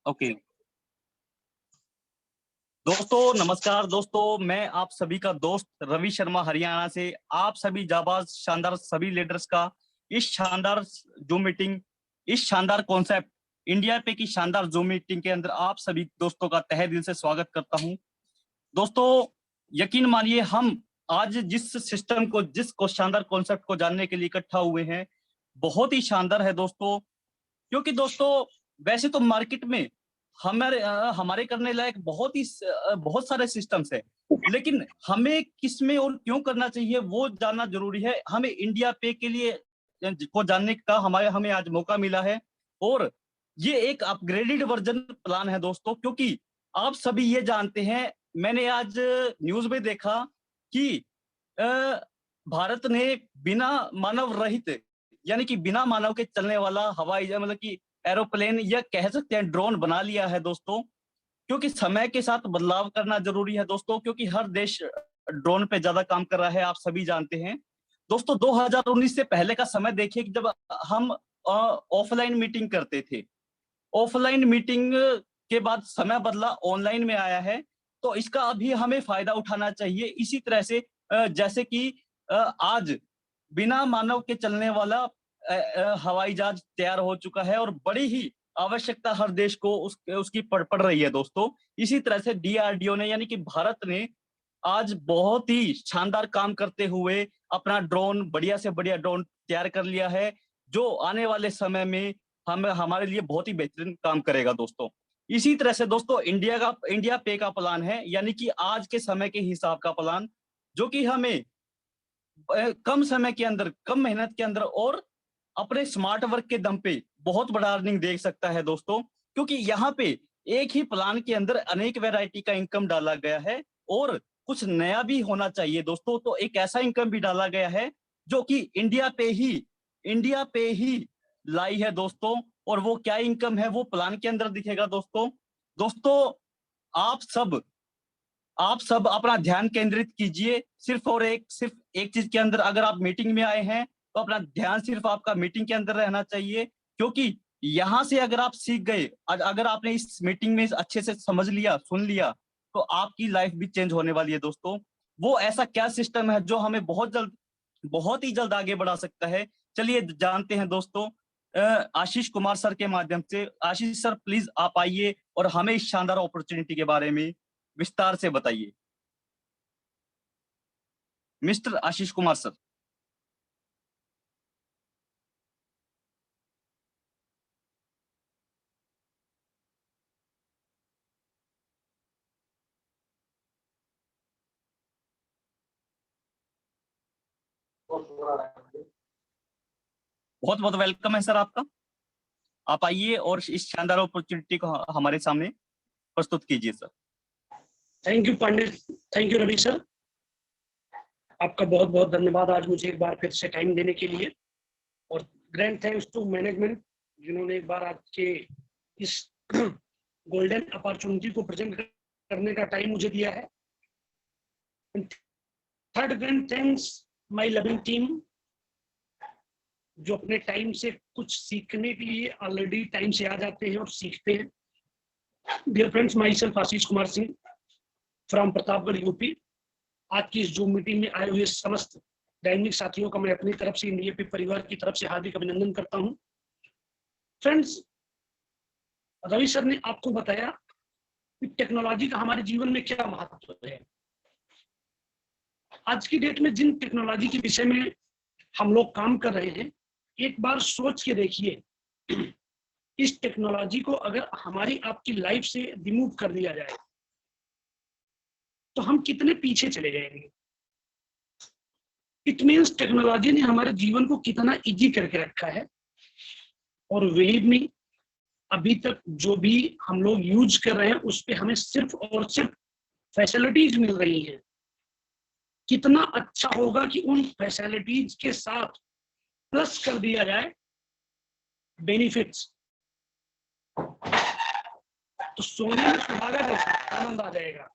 Okay. दोस्तों नमस्कार दोस्तों, मैं आप सभी का दोस्त रवि शर्मा हरियाणा से आप सभी जाबाज शानदार सभी लीडर्स का इस शानदार जूम मीटिंग, इस शानदार कॉन्सेप्ट इंडिया पे की शानदार जूम मीटिंग के अंदर आप सभी दोस्तों का तहे दिल से स्वागत करता हूं। दोस्तों यकीन मानिए, हम आज जिस सिस्टम को, जिस शानदार कॉन्सेप्ट को जानने के लिए इकट्ठा हुए हैं, बहुत ही शानदार है दोस्तों। क्योंकि दोस्तों वैसे तो मार्केट में हमारे करने लायक बहुत सारे सिस्टम्स है, लेकिन हमें किस में और क्यों करना चाहिए वो जानना जरूरी है। हमें इंडिया पे के लिए को जानने का हमें आज मौका मिला है, और ये एक अपग्रेडेड वर्जन प्लान है दोस्तों। क्योंकि आप सभी ये जानते हैं, मैंने आज न्यूज में देखा कि अ, भारत ने बिना मानव रहित, यानी कि बिना मानव के चलने वाला हवाई जहाज, मतलब कि एरोप्लेन, या कह सकते हैं ड्रोन बना लिया है दोस्तों। क्योंकि समय के साथ बदलाव करना जरूरी है दोस्तों, क्योंकि हर देश ड्रोन पे ज्यादा काम कर रहा है, आप सभी जानते हैं। दोस्तों 2019 से पहले का समय देखिए कि जब हम ऑफलाइन मीटिंग करते थे, ऑफलाइन मीटिंग के बाद समय बदला, ऑनलाइन में आया है। तो इसका अभी हमें फायदा उठाना चाहिए। इसी तरह से जैसे कि आज बिना मानव के चलने वाला हवाई जहाज तैयार हो चुका है, और बड़ी ही आवश्यकता हर देश को उसकी पड़ रही है दोस्तों। इसी तरह से डीआरडीओ ने, यानी कि भारत ने आज बहुत ही शानदार काम करते हुए अपना ड्रोन, बढ़िया से बढ़िया ड्रोन तैयार कर लिया है, जो आने वाले समय में हमारे लिए बहुत ही बेहतरीन काम करेगा दोस्तों। इसी तरह से दोस्तों इंडिया पे का प्लान है, यानी कि आज के समय के हिसाब का प्लान, जो कि हमें कम समय के अंदर, कम मेहनत के अंदर, और अपने स्मार्ट वर्क के दम पे बहुत बड़ा अर्निंग दे सकता है दोस्तों। क्योंकि यहाँ पे एक ही प्लान के अंदर अनेक वैरायटी का इनकम डाला गया है, और कुछ नया भी होना चाहिए दोस्तों। तो एक ऐसा इनकम भी डाला गया है जो कि इंडिया पे ही लाई है दोस्तों। और वो क्या इनकम है वो प्लान के अंदर दिखेगा दोस्तों। दोस्तों आप सब आप सब अपना ध्यान केंद्रित कीजिए सिर्फ एक चीज के अंदर। अगर आप मीटिंग में आए हैं तो अपना ध्यान सिर्फ आपका मीटिंग के अंदर रहना चाहिए। क्योंकि यहां से अगर आप सीख गए, अगर आपने इस मीटिंग में अच्छे से समझ लिया, सुन लिया, तो आपकी लाइफ भी चेंज होने वाली है दोस्तों। वो ऐसा क्या सिस्टम है जो हमें बहुत ही जल्द आगे बढ़ा सकता है, चलिए जानते हैं दोस्तों। आशीष कुमार सर के माध्यम से। आशीष सर प्लीज आप आइए और हमें इस शानदार अपॉर्चुनिटी के बारे में विस्तार से बताइए। Mister Ashish Kumar sir. बहुत बहुत वेलकम है सर आपका। आप आइए और इस शानदार अपॉर्चुनिटी को हमारे सामने प्रस्तुत कीजिए sir. Thank you Pandit, thank you Ravi sir, आपका बहुत बहुत धन्यवाद आज मुझे एक बार फिर से टाइम देने के लिए। और ग्रैंड थैंक्स टू मैनेजमेंट जिन्होंने एक बार आज के इस गोल्डन अपॉर्चुनिटी को प्रेजेंट करने का टाइम मुझे दिया है। Third grand thanks my loving team, जो अपने टाइम से कुछ सीखने के लिए ऑलरेडी टाइम से आ जाते हैं और सीखते हैं। Dear friends, myself Ashish Kumar Singh from Pratapgarh UP. आज की इस जूम मीटिंग में आए हुए समस्त डायनेमिक साथियों का मैं अपनी तरफ से, इंडिया पे परिवार की तरफ से हार्दिक अभिनंदन करता हूं। फ्रेंड्स, रवि सर ने आपको बताया कि टेक्नोलॉजी का हमारे जीवन में क्या महत्व है। आज की डेट में जिन टेक्नोलॉजी के विषय में हम लोग काम कर रहे हैं, एक बार सोच के देखिए, इस टेक्नोलॉजी को अगर हमारी आपकी लाइफ से रिमूव कर दिया जाए तो हम कितने पीछे चले जाएंगे। इट मीन्स टेक्नोलॉजी ने हमारे जीवन को कितना इजी करके रखा है, और वही भी अभी तक जो भी हम लोग यूज कर रहे हैं उस पे हमें सिर्फ और सिर्फ फैसिलिटीज मिल रही हैं। कितना अच्छा होगा कि उन फैसिलिटीज के साथ प्लस कर दिया जाए बेनिफिट्स, तो सोने में सुहागा जैसा आनंद आ जाएगा।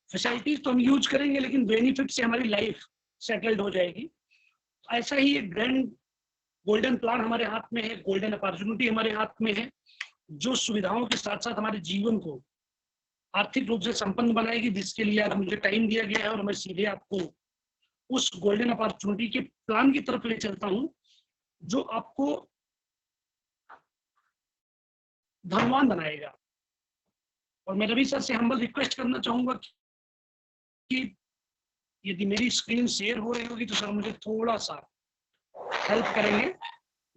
फैसिलिटीज तो हम यूज करेंगे लेकिन बेनिफिट से हमारी लाइफ सेटल्ड हो जाएगी। ऐसा ही एक ग्रैंड गोल्डन प्लान हमारे हाथ में है, गोल्डन अपॉर्चुनिटी हमारे हाथ में है, जो सुविधाओं के साथ साथ हमारे जीवन को आर्थिक रूप से संपन्न बनाएगी, जिसके लिए आज मुझे टाइम दिया गया है और मैं सीधे आपको उस गोल्डन अपॉर्चुनिटी के प्लान की तरफ ले चलता हूं जो आपको धनवान बनाएगा। और मैं रवि सर से हम्बल रिक्वेस्ट करना चाहूंगा कि यदि मेरी स्क्रीन शेयर हो रही होगी तो सर मुझे थोड़ा सा हेल्प करेंगे।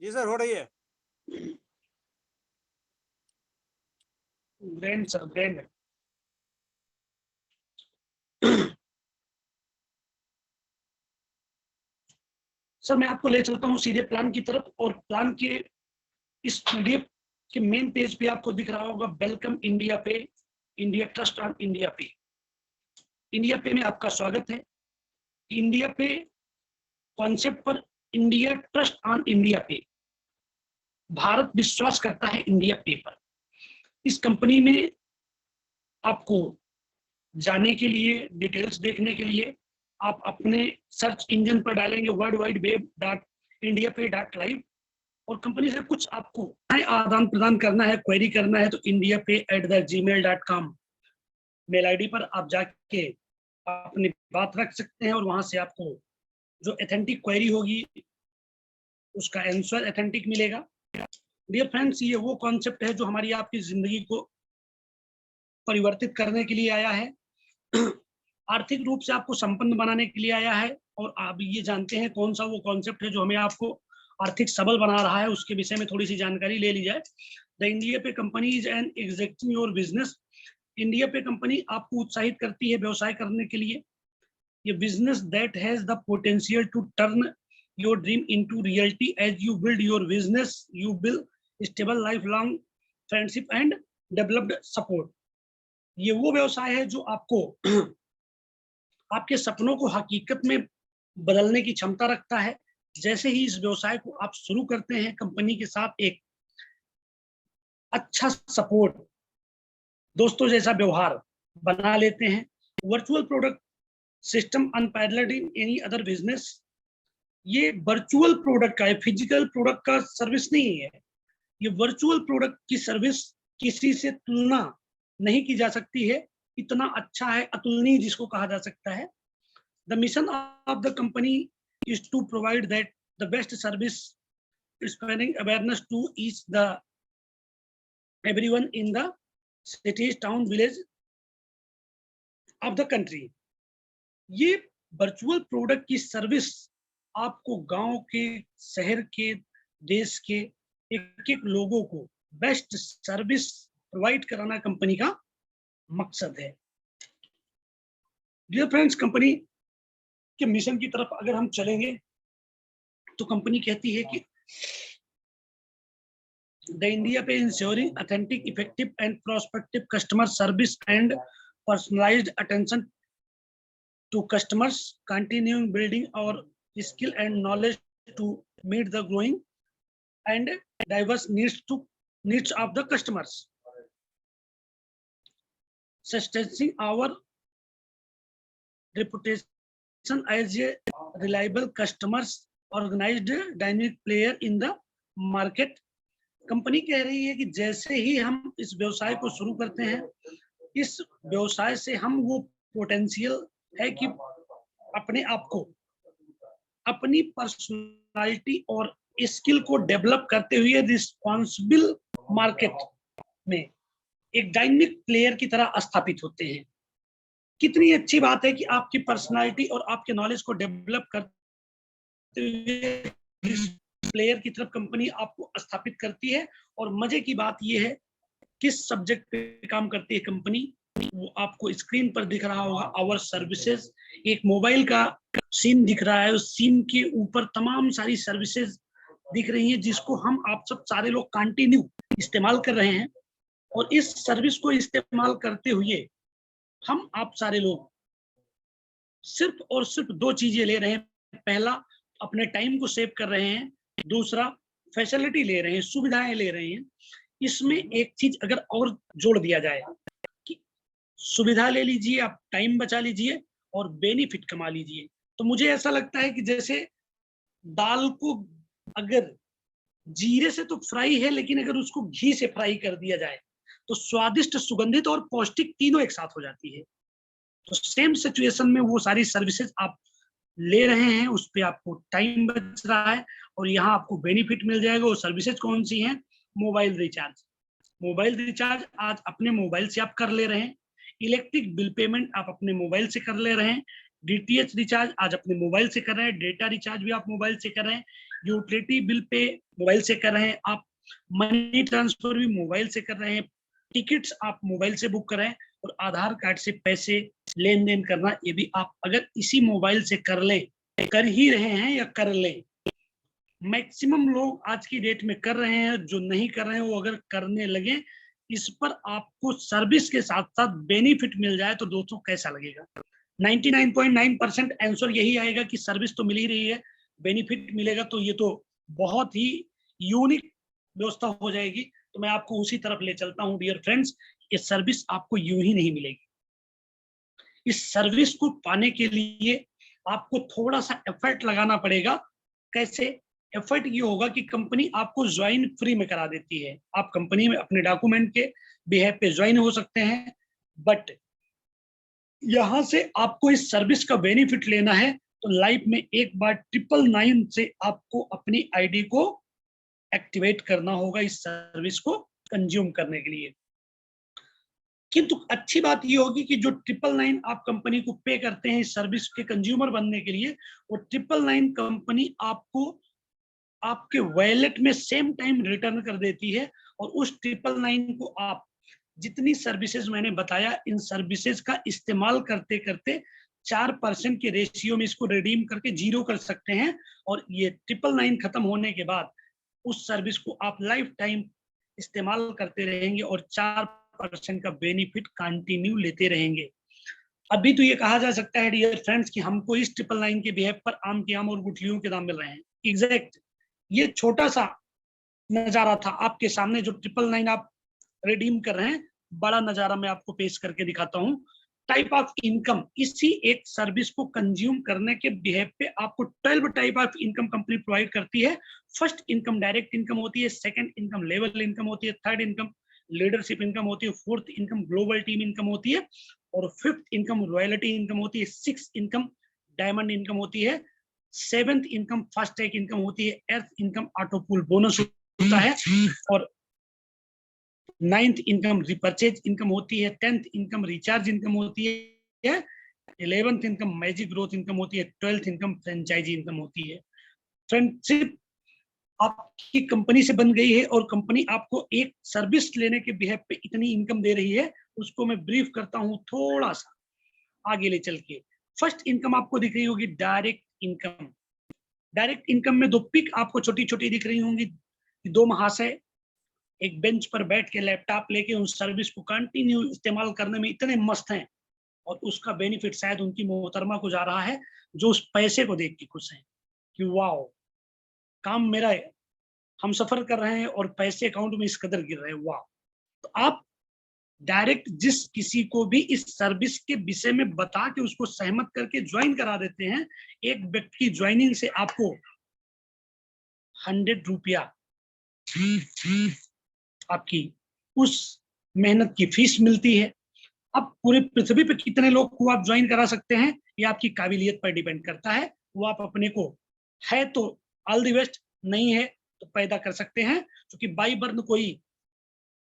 जी सर, हो रही है। Grand sir, grand. सर मैं आपको ले चलता हूं सीधे प्लान की तरफ, और प्लान के इस पीडीएफ के मेन पेज पे आपको दिख रहा होगा वेलकम इंडिया पे, इंडिया ट्रस्ट ऑन इंडिया पे। इंडिया पे में आपका स्वागत है। इंडिया पे कॉन्सेप्ट पर इंडिया ट्रस्ट ऑन इंडिया पे, भारत विश्वास करता है इंडिया पे पर। इस कंपनी में आपको जाने के लिए, डिटेल्स देखने के लिए आप अपने सर्च इंजन पर डालेंगे worldwideweb.indiapay.live और कंपनी से कुछ आपको आदान प्रदान करना है, क्वेरी करना है तो indiapay@gmail.com मेल आईडी पर आप जाके अपनी बात रख सकते हैं और वहां से आपको जो एथेंटिक क्वेरी होगी उसका आंसर एथेंटिक मिलेगा। डियर फ्रेंड्स, ये वो कॉन्सेप्ट है जो हमारी आपकी जिंदगी को परिवर्तित करने के लिए आया है, आर्थिक रूप से आपको संपन्न बनाने के लिए आया है। और आप ये जानते हैं कौन सा वो कॉन्सेप्ट है जो हमें आपको आर्थिक सबल बना रहा है, उसके विषय में थोड़ी सी जानकारी ले ली जाए। The India pay company is an executing your business. India pay company आपको उत्साहित करती है व्यवसाय करने के लिए। ये business that has the potential to turn your dream into reality as you build your business, you build stable life long friendship and developed support. ये वो व्यवसाय है जो आपको आपके सपनों को हकीकत में बदलने की क्षमता रखता है। जैसे ही इस व्यवसाय को आप शुरू करते हैं, कंपनी के साथ एक अच्छा सपोर्ट, दोस्तों जैसा व्यवहार बना लेते हैं। Virtual product system unparalleled in any other business. ये वर्चुअल प्रोडक्ट का है, फिजिकल प्रोडक्ट का सर्विस नहीं है। ये वर्चुअल प्रोडक्ट की सर्विस किसी से तुलना नहीं की जा सकती है, इतना अच्छा है, अतुलनीय जिसको कहा जा सकता है। The mission of the company is to provide that the best service, spreading awareness to each the everyone in the cities, town, village of the country. ये वर्चुअल प्रोडक्ट की सर्विस आपको गांव के, शहर के, देश के एक एक लोगों को बेस्ट सर्विस प्रोवाइड कराना कंपनी का मकसद है। डियर फ्रेंड्स, कंपनी के मिशन की तरफ अगर हम चलेंगे तो कंपनी कहती है कि द इंडिया पे insuring authentic, effective and prospective customer service and personalised attention to customers, continuing building our skill and knowledge to meet the growing and diverse needs of the customers, sustaining our reputation as a reliable customers, organized dynamic player in the market। Company कह रही है कि जैसे ही हम इस व्यवसाय को शुरू करते हैं, इस व्यवसाय से हम वो पोटेंशियल है कि अपने आप को, अपनी पर्सनालिटी और स्किल को डेवलप करते हुए रिस्पॉन्सिबल मार्केट में एक डायनामिक प्लेयर की तरह स्थापित होते हैं। कितनी अच्छी बात है कि आपकी पर्सनालिटी और आपके नॉलेज को डेवलप करते हुए प्लेयर की तरफ कंपनी आपको स्थापित करती है। और मजे की बात यह है किस सब्जेक्ट पे काम करती है कंपनी, वो आपको स्क्रीन पर दिख रहा होगा। आवर सर्विसेज, एक मोबाइल का सीन दिख रहा है, उस सीन के ऊपर तमाम सारी सर्विसेज दिख रही हैं जिसको हम आप सब सारे लोग कंटिन्यू इस्तेमाल कर रहे हैं। और इस सर्विस को इस्तेमाल करते हुए हम आप सारे लोग सिर्फ और सिर्फ दो चीजें ले रहे हैं। पहला, अपने टाइम को सेव कर रहे हैं। दूसरा, फैसिलिटी ले रहे हैं, सुविधाएं ले रहे हैं। इसमें एक चीज अगर और जोड़ दिया जाए कि सुविधा ले लीजिए, आप टाइम बचा लीजिए और बेनिफिट कमा लीजिए, तो मुझे ऐसा लगता है कि जैसे दाल को अगर जीरे से तो फ्राई है, लेकिन अगर उसको घी से फ्राई कर दिया जाए तो स्वादिष्ट, सुगंधित और पौष्टिक तीनों एक साथ हो जाती है। तो सेम सिचुएशन में वो सारी सर्विसेज आप ले रहे हैं, उस पे आपको टाइम बच रहा है और यहाँ आपको बेनिफिट मिल जाएगा। वो सर्विसेज कौन सी हैं? Mobile recharge. मोबाइल रिचार्ज आज अपने मोबाइल से आप कर ले रहे हैं, इलेक्ट्रिक बिल पेमेंट आप अपने मोबाइल से कर ले रहे हैं, डीटीएच रिचार्ज आज अपने मोबाइल से कर रहे हैं, डेटा रिचार्ज भी आप मोबाइल से कर रहे हैं, यूटिलिटी बिल पे मोबाइल से कर रहे हैं आप, मनी ट्रांसफर भी मोबाइल से कर रहे हैं, टिकट्स आप मोबाइल से बुक कर रहे हैं और आधार कार्ड से पैसे लेन देन करना, ये भी आप अगर इसी मोबाइल से कर ले, कर ही रहे हैं या कर ले। मैक्सिमम लोग आज की डेट में कर रहे हैं, जो नहीं कर रहे हैं वो अगर करने लगे, इस पर आपको सर्विस के साथ साथ बेनिफिट मिल जाए तो दोस्तों कैसा लगेगा? 99.9% आंसर यही आएगा कि सर्विस तो मिल ही रही है, बेनिफिट मिलेगा, तो ये तो बहुत ही यूनिक व्यवस्था हो जाएगी। तो मैं आपको उसी तरफ ले चलता हूँ डियर फ्रेंड्स, ये सर्विस आपको यूं ही नहीं मिलेगी। इस सर्विस को पाने के लिए आपको थोड़ा सा एफर्ट लगाना पड़ेगा। कैसे? एफर्ट ये होगा कि कंपनी आपको ज्वाइन फ्री में करा देती है। आप कंपनी में अपने डॉक्यूमेंट के बिहेव पे ज्वाइन हो सकते हैं, बट यहाँ से आपको इस सर्विस का बेनिफिट लेना है तो लाइफ में एक बार 999 से आपको अपनी आईडी को एक्टिवेट करना होगा इस सर्विस को कंज्यूम करने के लिए। किंतु अच्छी बात ये होगी कि जो 999 आप कंपनी को पे करते हैं इस सर्विस के कंज्यूमर बनने के लिए, वो 999 कंपनी आपको आपके वॉलेट में सेम टाइम रिटर्न कर देती है और उस 999 को आप जितनी सर्विसेज मैंने बताया, इन सर्विसेज का इस्तेमाल करते करते 4% के रेशियो में इसको रिडीम करके जीरो कर सकते हैं और ये 999 खत्म होने के बाद उस सर्विस को आप लाइफ टाइम इस्तेमाल करते रहेंगे और 4% का बेनिफिट कंटिन्यू लेते रहेंगे। अभी तो ये कहा जा सकता है डियर फ्रेंड्स कि हमको इस 999 के बिहेव पर आम के आम और गुठलियों के दाम मिल रहे हैं। एग्जैक्ट ये छोटा सा नजारा था आपके सामने, जो 999 आप रिडीम कर रहे हैं, बड़ा नजारा मैं आपको पेश करके दिखाता हूँ। टाइप ऑफ इनकम, इसी एक सर्विस को कंज्यूम करने के बिहेव पे आपको 12 type of income company provide करती है। फर्स्ट इनकम डायरेक्ट इनकम होती है, सेकंड इनकम लेवल इनकम होती है, थर्ड इनकम लीडरशिप इनकम होती है, fourth income global team income होती है और फिफ्थ इनकम रॉयल्टी इनकम होती है, सिक्स इनकम डायमंड इनकम होती है, seventh income fast track income होती है, eighth income auto pool bonus होता है और नाइन्थ इनकम रिपर्चेज इनकम होती है, 10th इनकम रिचार्ज इनकम होती है, 11th income magic growth income होती है, 12th इनकम फ्रेंचाइजी इनकम होती है। फ्रेंडशिप आपकी कंपनी से बन गई है और कंपनी आपको एक सर्विस लेने के बिहेव पे इतनी इनकम दे रही है, उसको मैं ब्रीफ करता हूँ थोड़ा सा आगे ले चल के। फर्स्ट इनकम आपको दिख रही होगी डायरेक्ट इनकम। डायरेक्ट इनकम में दो पिक आपको छोटी छोटी दिख रही होंगी, दो महाशय एक बेंच पर बैठ के लैपटॉप लेके उन सर्विस को कंटिन्यू इस्तेमाल करने में इतने मस्त हैं और उसका बेनिफिट शायद उनकी मोहतरमा को जा रहा है, जो उस पैसे को देख के खुश हैं कि वाओ, काम मेरा है, हम सफर कर रहे हैं और पैसे अकाउंट में इस कदर गिर रहे हैं, वाह। तो आप डायरेक्ट जिस किसी को भी इस सर्विस के विषय में बता के उसको सहमत करके ज्वाइन करा देते हैं, एक व्यक्ति की ज्वाइनिंग से आपको 100 रुपया आपकी उस मेहनत की फीस मिलती है। अब पूरे पृथ्वी पे कितने लोग को आप ज्वाइन करा सकते हैं, ये आपकी काबिलियत पर डिपेंड करता है। वो आप अपने को है तो ऑल द बेस्ट, नहीं है तो पैदा कर सकते हैं, क्योंकि बाई बर्थ कोई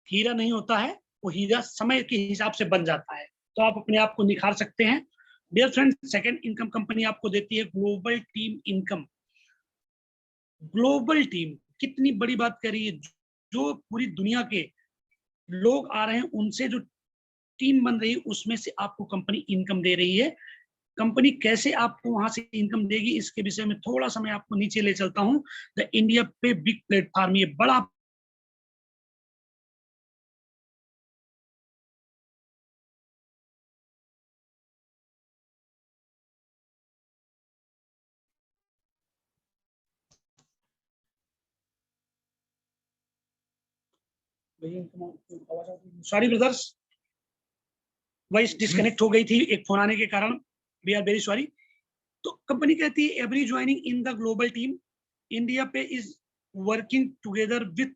हीरा नहीं होता है, वो हीरा समय के हिसाब से बन जाता है। तो आप अपने आप को निखार सकते हैं। Dear friends, second income company आपको देती है global team income. Global team कितनी बड़ी बात करी है, जो पूरी दुनिया के लोग आ रहे हैं उनसे जो टीम बन रही है उसमें से आपको कंपनी इनकम दे रही है। कंपनी कैसे आपको वहां से इनकम देगी, इसके विषय में थोड़ा सा मैं आपको नीचे ले चलता हूं। द इंडिया पे बिग प्लेटफॉर्म, ये बड़ा सॉरी ब्रदर्स, वॉइस डिस्कनेक्ट हो गई थी एक फोन आने के कारण, वी आर वेरी सॉरी। तो कंपनी कहती है every joining in the global team India पे is working together with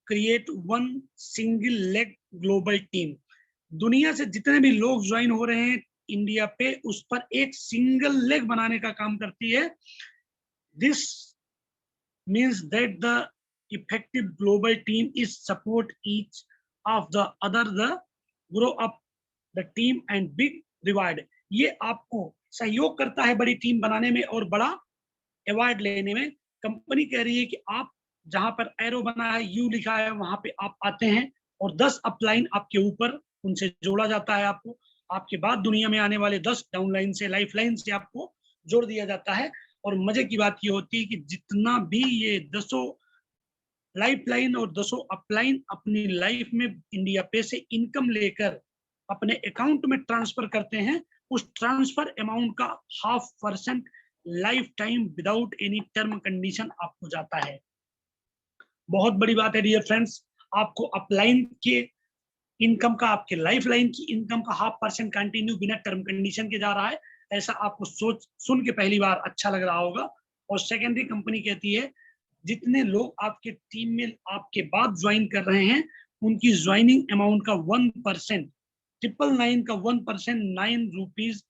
create one single leg global team. दुनिया से जितने भी लोग ज्वाइन हो रहे हैं इंडिया पे, उस पर एक सिंगल लेग बनाने का काम करती है. This means that the effective global team is support each of the other, the grow up the team and big reward. ये आपको सहयोग करता है बड़ी टीम बनाने में और बड़ा अवार्ड लेने में. कंपनी कह रही है कि आप जहां पर एरो बना है, यू लिखा है, वहां पे आप आते हैं और 10 अपलाइन आपके ऊपर उनसे जोड़ा जाता है. आपको आपके बाद दुनिया में आने वाले 10 डाउनलाइन से, लाइफ लाइन से आपको जोड़ दिया जाता है. और मजे की बात ये होती है कि जितना भी ये 10 लाइफ लाइन और 10 अपलाइन अपनी लाइफ में इंडिया पे से इनकम लेकर अपने अकाउंट में ट्रांसफर करते हैं, उस ट्रांसफर अमाउंट का 0.5% life time without any term condition आपको जाता है. बहुत बड़ी बात है डियर फ्रेंड्स, आपको अपलाइन के इनकम का, आपके लाइफ लाइन की इनकम का 0.5% कंटिन्यू बिना टर्म कंडीशन के जा रहा है. ऐसा आपको सुन के पहली बार अच्छा लग रहा होगा. और सेकेंडरी कंपनी कहती है जितने लोग आपके टीम में आपके बाद ज्वाइन कर रहे हैं, उनकी ज्वाइनिंग अमाउंट का 1%, 999 का 1%, 9 रुपीज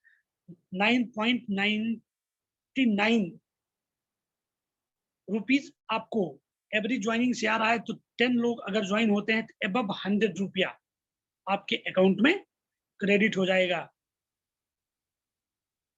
9.99 रुपीज आपको एवरी ज्वाइनिंग से आ रहा है. तो 10 लोग अगर ज्वाइन होते हैं तो अबव 100 रुपया आपके अकाउंट में क्रेडिट हो जाएगा.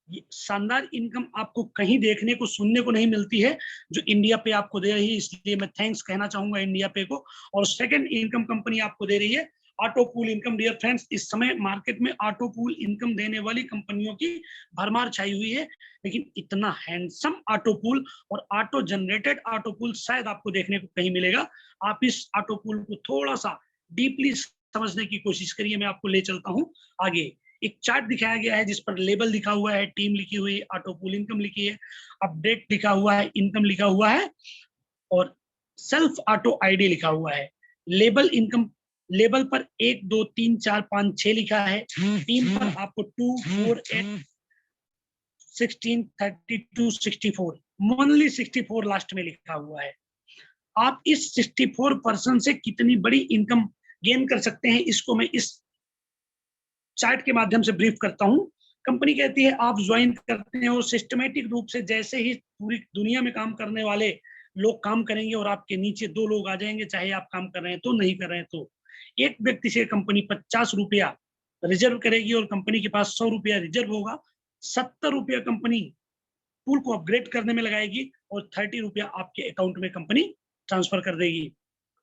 ये शानदार इनकम आपको कहीं देखने को, सुनने को नहीं मिलती है जो इंडिया पे आपको दे रही है, इसलिए मैं थैंक्स कहना चाहूंगा इंडिया पे को. और सेकंड इनकम कंपनी आपको दे रही है auto pool income. Dear friends, इस समय मार्केट में ऑटो पूल इनकम देने वाली कंपनियों की भरमार छाई हुई है, लेकिन इतना हैंडसम ऑटो पूल और ऑटो जनरेटेड ऑटो पूल शायद आपको देखने को कहीं मिलेगा. आप इस ऑटो पूल को थोड़ा सा डीपली समझने की कोशिश करिए. मैं आपको ले चलता हूँ आगे. एक चार्ट दिखाया गया है जिस पर लेबल लिखा हुआ है, टीम लिखी हुई है, ऑटो पूल इनकम लिखी है, अपडेट लिखा हुआ है, इनकम लिखा हुआ है और सेल्फ ऑटो आईडी लिखा हुआ है. लेबल इनकम, लेबल पर 1 2 3 4 5 6 लिखा है. टीम पर आपको 2 4 8 16 32 64, ओनली 64 लास्ट में लिखा हुआ है. आप इस 64% से कितनी बड़ी इनकम गेन कर सकते हैं, इसको मैं इस चार्ट के माध्यम से ब्रीफ करता हूं. कंपनी कहती है आप ज्वाइन करते हैं और सिस्टमेटिक रूप से जैसे ही पूरी दुनिया में काम करने वाले लोग काम करेंगे और आपके नीचे 2 लोग आ जाएंगे, चाहे आप काम कर रहे हैं तो नहीं कर रहे हैं तो. एक व्यक्ति से कंपनी 50 रुपया रिजर्व करेगी और कंपनी के पास 100 रुपया रिजर्व होगा. 70 रुपया कंपनी पूल को अपग्रेड करने में लगाएगी और 30 रुपया आपके अकाउंट में कंपनी ट्रांसफर कर देगी.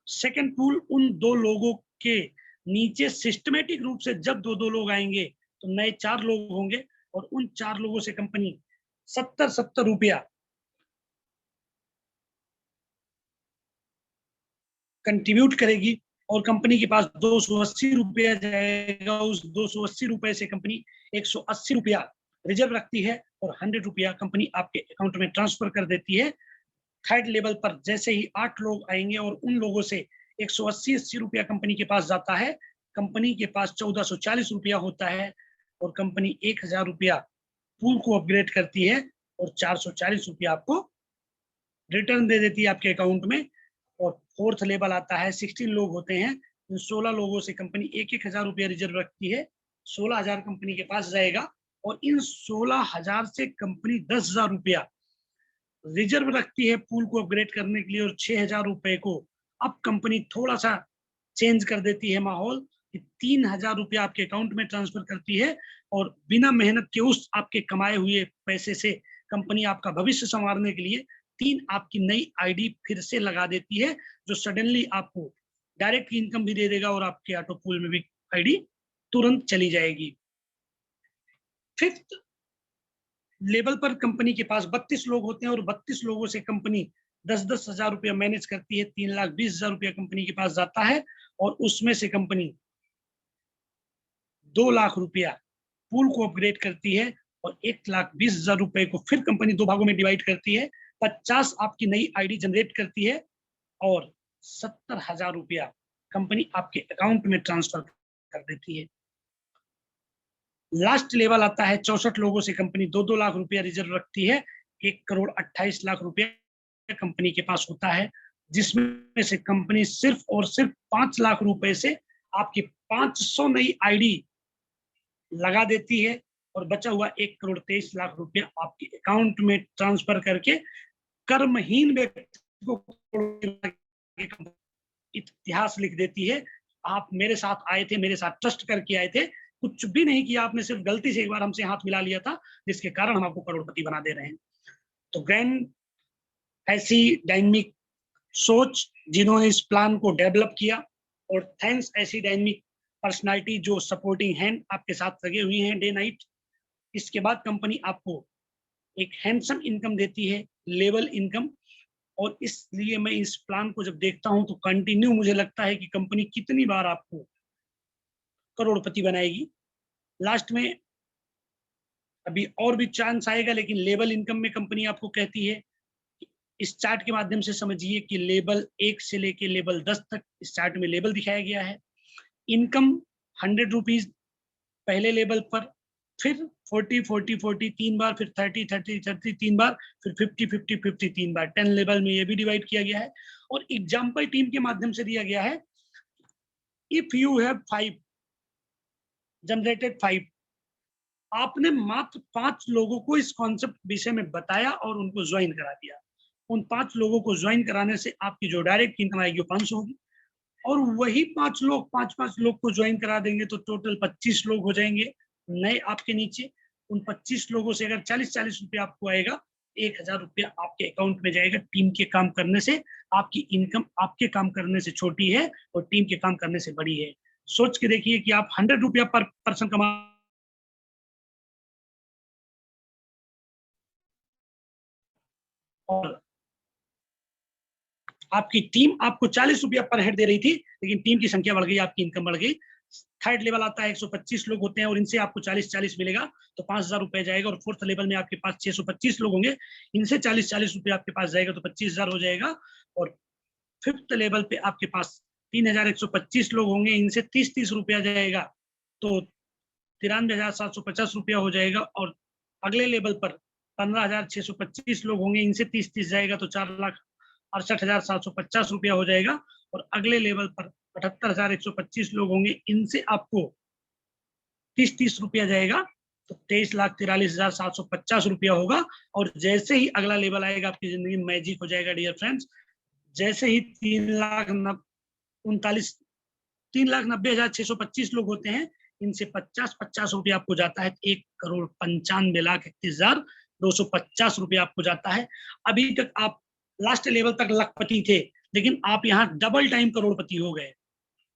सेकेंड पूल, उन 2 लोगों के नीचे सिस्टमेटिक रूप से जब 2 लोग आएंगे तो नए 4 लोग होंगे और उन 4 लोगों से कंपनी 70 रुपया कंट्रीब्यूट करेगी और कंपनी के पास 280 रुपया जाएगा. उस 280 रुपए से कंपनी 180 रुपया रिजर्व रखती है और 100 रुपया कंपनी आपके अकाउंट में ट्रांसफर कर देती है. थर्ड लेवल पर जैसे ही 8 लोग आएंगे और उन लोगों से 180 रुपया कंपनी के पास जाता है, कंपनी के पास 1440 रुपया होता है और कंपनी 1000 रुपया पूल को अपग्रेड करती है और 440 रुपया आपको रिटर्न दे देती है आपके अकाउंट में. और फोर्थ लेवल आता है, 16 लोग होते हैं, इन 16 लोगों से कंपनी 1000 रुपया रिजर्व रखती है. 16,000 कंपनी के पास जाएगा और इन 16,000 से कंपनी 10,000 रुपया रिजर्व रखती है पूल को अपग्रेड करने के लिए. और 6,000 रुपए को अब कंपनी थोड़ा सा चेंज कर देती है माहौल, 3,000 रुपया आपके अकाउंट में ट्रांसफर करती है और बिना मेहनत के उस आपके कमाए हुए पैसे से कंपनी आपका भविष्य संवारने के लिए 3 आपकी नई आईडी फिर से लगा देती है, जो सडनली आपको डायरेक्ट इनकम भी दे देगा और आपके ऑटो पूल में भी आईडी तुरंत चली जाएगी. फिफ्थ लेवल पर कंपनी के पास 32 लोग होते हैं और 32 लोगों से कंपनी 10-10 हजार रुपया मैनेज करती है. 3,20,000 रुपया कंपनी के पास जाता है और उसमें से कंपनी 2 लाख रुपया पूल को अपग्रेड करती है और 1,20,000 रुपए को फिर कंपनी 2 भागों में डिवाइड करती है. 50 आपकी नई आईडी जनरेट करती है और 70,000 रुपया कंपनी आपके अकाउंट में ट्रांसफर कर देती है. लास्ट लेवल आता है, 64 लोगों से कंपनी 2-2 लाख रुपया रिजर्व रखती है. 1,28,00,000 रुपया कंपनी के पास होता है. जिसमें से कंपनी सिर्फ और सिर्फ 5 लाख रुपए से आपकी 500 नई आईडी लगा देती है और बचा हुआ 1,23,00,000 रुपया आपके अकाउंट में ट्रांसफर करके कर्महीन व्यक्ति को इतिहास लिख देती है। आप मेरे साथ आए थे, मेरे साथ ट्रस्ट करके आए थे, कुछ भी नहीं किया आपने, सिर्फ गलती से एक बार हमसे हाथ मिला लिया था, जिसके कारण हम आपको करोड़पति बना दे रहे हैं। तो ग्रैंड ऐसी डायनामिक सोच जिन्होंने इस प्लान को डेवलप किया, और थैंक्स ऐसी डायनामिक पर्सनालिटी जो सपोर्टिंग हैंड आपके साथ लगे हुए हैं डे नाइट। इसके बाद कंपनी आपको एक हैंडसम इनकम देती है, लेवल इनकम, और इसलिए मैं इस प्लान को जब देखता हूं तो कंटिन्यू मुझे लगता है कि कंपनी कितनी बार आपको करोड़पति बनाएगी। लास्ट में अभी और भी चांस आएगा, लेकिन लेवल इनकम में कंपनी आपको कहती है, इस चार्ट के माध्यम से समझिए कि लेवल 1 से लेके लेवल 10 तक इस चार्ट में लेवल दिखाया गया है। इनकम 100 रुपीज पहले लेवल पर, फिर 40 40 40 तीन बार, फिर 30 30 30 तीन बार, फिर 50 50 50 तीन बार। 10 लेवल में ये भी डिवाइड किया गया है, और एग्जाम्पल टीम के माध्यम से दिया गया है। इफ यू हैव 5 जनरेटेड 5, आपने मात्र 5 लोगों को इस कॉन्सेप्ट विषय में बताया और उनको ज्वाइन करा दिया। उन 5 लोगों को ज्वाइन कराने से आपकी जो डायरेक्ट इनकम आएगी वो 500 होगी, और वही 5 लोग 5-5 लोग को ज्वाइन करा देंगे तो टोटल 25 लोग हो जाएंगे नए आपके नीचे। उन 25 लोगों से अगर 40-40 रुपया आपको आएगा, 1,000 रुपया आपके अकाउंट में जाएगा। टीम के काम करने से आपकी इनकम आपके काम करने से छोटी है और टीम के काम करने से बड़ी है। सोच के देखिए कि आप 100 रुपया पर पर्सन कमा, और आपकी टीम आपको 40 रुपया पर हेड दे रही थी, लेकिन टीम की संख्या बढ़ गई, आपकी इनकम बढ़ गई। थर्ड लेवल आता है, 125 लोग होते हैं और इनसे आपको 40-40 मिलेगा तो 5,000 रुपए जाएगा। और फोर्थ लेवल में आपके पास 625 लोग होंगे, इनसे 40-40 रुपए आपके पास जाएगा तो 25,000 हो जाएगा। और फिफ्थ लेवल पे आपके पास 3,125 लोग होंगे, इनसे 30-30 रुपया जाएगा तो 93,750 रुपया हो जाएगा। और अगले लेवल पर 15,625 लोग होंगे, इनसे 30-30 जाएगा तो 4,68,750 रुपया हो जाएगा। और अगले लेवल पर 78,125 लोग होंगे, इनसे आपको 30-30 रुपया जाएगा तो 23,43,750 रुपया होगा। और जैसे ही अगला लेवल आएगा, आपकी जिंदगी में मैजिक हो जाएगा डियर फ्रेंड्स। जैसे ही 3,90,625 लोग होते हैं, इनसे 50-50 रुपया आपको जाता है, 1,95,31,250 रुपया आपको जाता है। अभी तक आप लास्ट लेवल तक लखपति थे, लेकिन आप यहाँ डबल टाइम करोड़पति हो गए।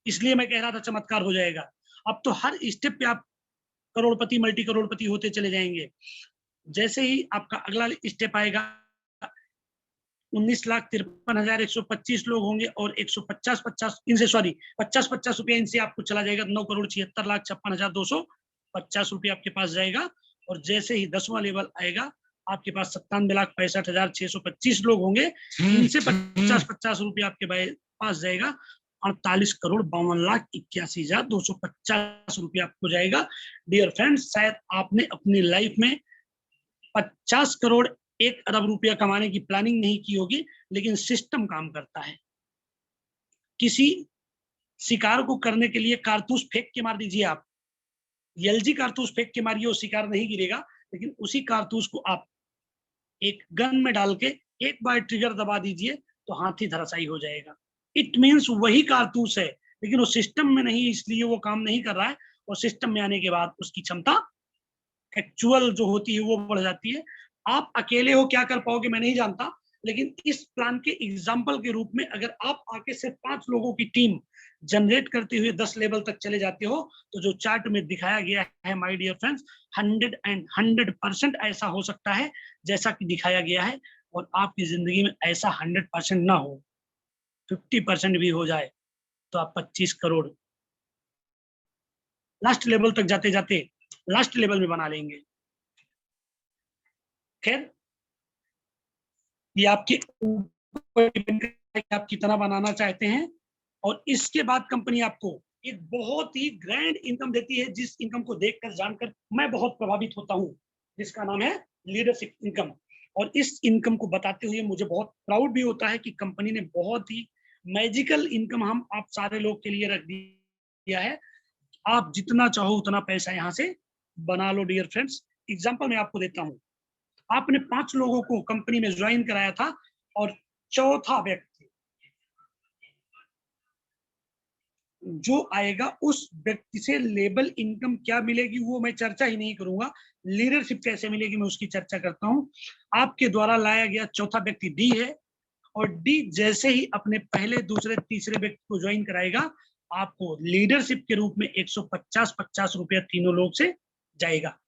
इसलिए मैं कह रहा था चमत्कार हो जाएगा। अब तो हर स्टेप पे आप करोड़पति मल्टी करोड़पति होते चले जाएंगे। जैसे ही आपका अगला स्टेप आएगा, 19,53,125 लोग होंगे और 150-50 इनसे 50-50 रुपया इनसे आपको चला जाएगा, 9,76,56,250 रुपया आपके पास जाएगा। और जैसे ही 10वां लेवल आएगा, आपके पास 97,65,625 लोग होंगे, इनसे 50-50 रुपया आपके पास जाएगा, 48,52,81,250 रुपया आपको जाएगा। डियर फ्रेंड्स, शायद आपने अपनी लाइफ में 50 करोड़ 1 अरब रुपया कमाने की प्लानिंग नहीं की होगी, लेकिन सिस्टम काम करता है। किसी शिकार को करने के लिए कारतूस फेंक के मार दीजिए, आप एलजी कारतूस फेंक के मारिए, वो शिकार नहीं गिरेगा, लेकिन उसी कारतूस को आप एक गन में डाल के एक बार ट्रिगर दबा दीजिए तो हाथी धराशायी हो जाएगा। इट मीन्स वही कारतूस है, लेकिन वो सिस्टम में नहीं, इसलिए वो काम नहीं कर रहा है। और सिस्टम में आने के बाद उसकी क्षमता एक्चुअल जो होती है वो बढ़ जाती है। आप अकेले हो क्या कर पाओगे मैं नहीं जानता, लेकिन इस प्लान के एग्जाम्पल के रूप में अगर आप आके सिर्फ 5 लोगों की टीम जनरेट करते हुए 10 लेवल तक चले जाते हो, तो जो चार्ट में दिखाया गया है माय डियर फ्रेंड्स, 100% ऐसा हो सकता है जैसा कि दिखाया गया है। और आपकी जिंदगी में ऐसा 100% ना हो, 50% भी हो जाए, तो आप 25 करोड़ लास्ट लेवल तक जाते जाते लास्ट लेवल में बना लेंगे। खैर, ये आपके ऊपर डिपेंड करता है कि आप कितना बनाना चाहते हैं। और इसके बाद कंपनी आपको एक बहुत ही ग्रैंड इनकम देती है, जिस इनकम को देखकर जानकर मैं बहुत प्रभावित होता हूं, जिसका नाम है लीडरशिप इनकम। और इस इनकम को बताते हुए मुझे बहुत प्राउड भी होता है कि कंपनी ने बहुत ही मैजिकल इनकम हम आप सारे लोग के लिए रख दिया है। आप जितना चाहो उतना पैसा यहाँ से बना लो डियर फ्रेंड्स। एग्जाम्पल मैं आपको देता हूँ। आपने 5 लोगों को कंपनी में ज्वाइन कराया था और चौथा व्यक्ति जो आएगा उस व्यक्ति से लेबल इनकम क्या मिलेगी वो मैं चर्चा ही नहीं करूंगा। लीडरशिप कैसे मिलेगी मैं उसकी चर्चा करता हूं। आपके द्वारा लाया गया चौथा व्यक्ति डी है और डी जैसे ही अपने पहले दूसरे तीसरे व्यक्ति को ज्वाइन कराएगा आपको लीडरशिप के रूप में 150 रुपया तीनों लोग से जाएगा।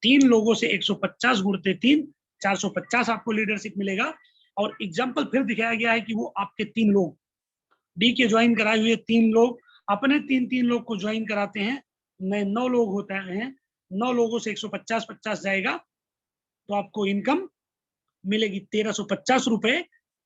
3 लोगों से 150 गुणते 3 450 आपको लीडरशिप मिलेगा। और एग्जाम्पल फिर दिखाया गया है कि वो आपके 3 लोग डी के ज्वाइन कराए हुए 3 लोग अपने 3 लोग को ज्वाइन कराते हैं, 9 लोग होते हैं, 9 लोगों से 150 जाएगा तो आपको इनकम मिलेगी 1350 रुपए।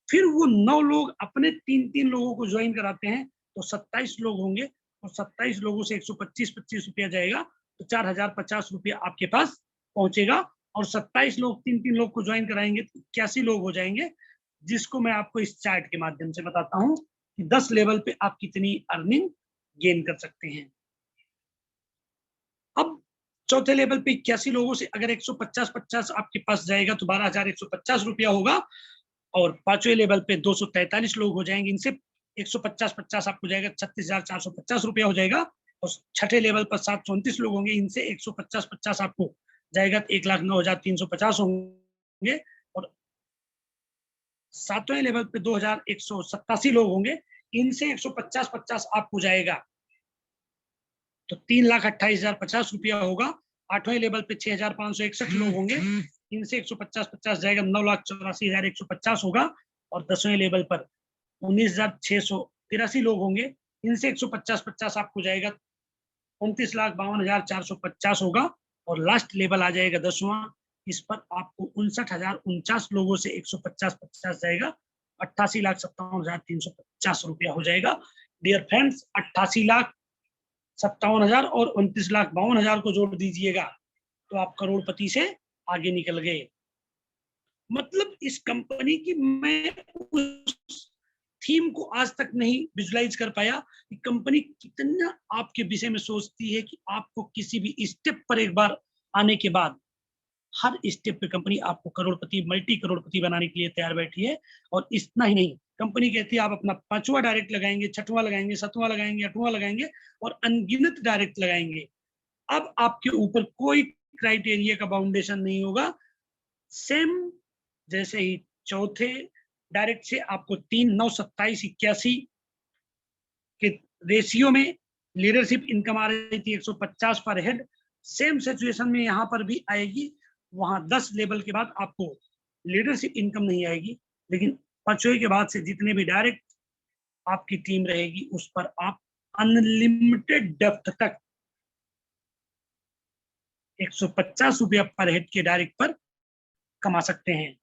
फिर वो 9 लोग अपने 3 लोगों को ज्वाइन कराते हैं तो 27 लोग होंगे और 27 लोगों से 125 रुपया जाएगा तो 4050 रुपया आपके पास पहुंचेगा। और 27 लोग 3 लोग को ज्वाइन कराएंगे तो 81 लोग हो जाएंगे, जिसको मैं आपको इस चार्ट के माध्यम से बताता हूँ कि 10 लेवल पे आप कितनी अर्निंग गेन कर सकते हैं। अब चौथे लेवल पे 81 लोगों से अगर 150 आपके पास जाएगा तो 12,150 रुपया होगा। और पांचवें लेवल पे 243 लोग हो जाएंगे, इनसे 150 आपको जाएगा 36,450 रुपया हो जाएगा। और छठे लेवल पर 729 लोग होंगे, इनसे 150 आपको जाएगा 1,09,350 होंगे। और सातवें लेवल पे 2,187 लोग होंगे, इनसे 150 आपको जाएगा तो 3,28,050 रुपया होगा। आठवें लेवल पे 6,561 लोग होंगे, इनसे 150 जाएगा 9,84,150 होगा। और 10वें लेवल पर 19,683 लोग होंगे, इनसे 150 आपको जाएगा 29,52,450 होगा। और लास्ट लेवल आ जाएगा 10वां, इस पर आपको 59,049 लोगों से 150 जाएगा 88,57,350 रुपया हो जाएगा। डियर फ्रेंड्स 88,57,000 और 29,52,000 को जोड़ दीजिएगा तो आप करोड़पति से आगे निकल गए। मतलब इस कंपनी की मैं उस थीम को आज तक नहीं विजुलाइज कर पाया कि कंपनी कितना आपके विषय में सोचती है कि आपको किसी भी स्टेप पर एक बार आने के बाद हर स्टेप पे कंपनी आपको करोड़पति मल्टी करोड़पति बनाने के लिए तैयार बैठी है। और इतना ही नहीं, कंपनी कहती है आप अपना 5वां डायरेक्ट लगाएंगे, 6वां लगाएंगे, 7वां लगाएंगे, 8वां लगाएंगे और अनगिनत डायरेक्ट लगाएंगे। अब आपके ऊपर कोई क्राइटेरिया का बाउंडेशन नहीं होगा। सेम जैसे ही चौथे डायरेक्ट से आपको 3, 9, 27, 81 के रेशियो में लीडरशिप इनकम आ रही थी 150 पर हेड। सेम सिचुएशन में यहाँ पर भी आएगी। वहां 10 लेवल के बाद आपको लीडरशिप इनकम नहीं आएगी, लेकिन 5वें के बाद से जितने भी डायरेक्ट आपकी टीम रहेगी उस पर आप अनलिमिटेड डेप्थ तक 150 रुपया पर हेड के डायरेक्ट पर कमा सकते हैं।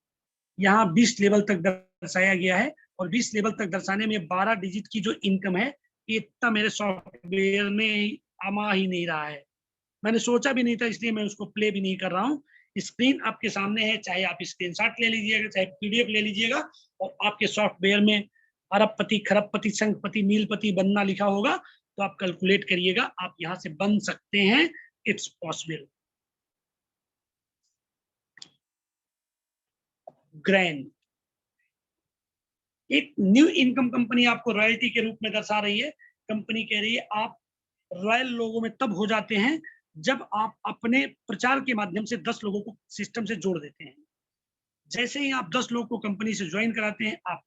यहाँ 20 लेवल तक दर्शाया गया है और 20 लेवल तक दर्शाने में 12 डिजिट की जो इनकम है इतना मेरे सॉफ्टवेयर में आमा ही नहीं रहा है। मैंने सोचा भी नहीं था, इसलिए मैं उसको प्ले भी नहीं कर रहा हूँ। स्क्रीन आपके सामने है, चाहे आप स्क्रीनशॉट ले लीजिएगा, चाहे पीडीएफ ले लीजिएगा और आपके सॉफ्टवेयर में अरबपति, खरबपति, संघपति, मीलपति बनना लिखा होगा तो आप कैलकुलेट करिएगा, आप यहाँ से बन सकते हैं। It's possible. ग्रैंड एक न्यू इनकम कंपनी आपको रॉयल्टी के रूप में दर्शा रही है। कंपनी कह रही है आप रॉयल लोगों में तब हो जाते हैं जब आप अपने प्रचार के माध्यम से 10 लोगों को सिस्टम से जोड़ देते हैं। जैसे ही आप 10 लोगों को कंपनी से ज्वाइन कराते हैं आप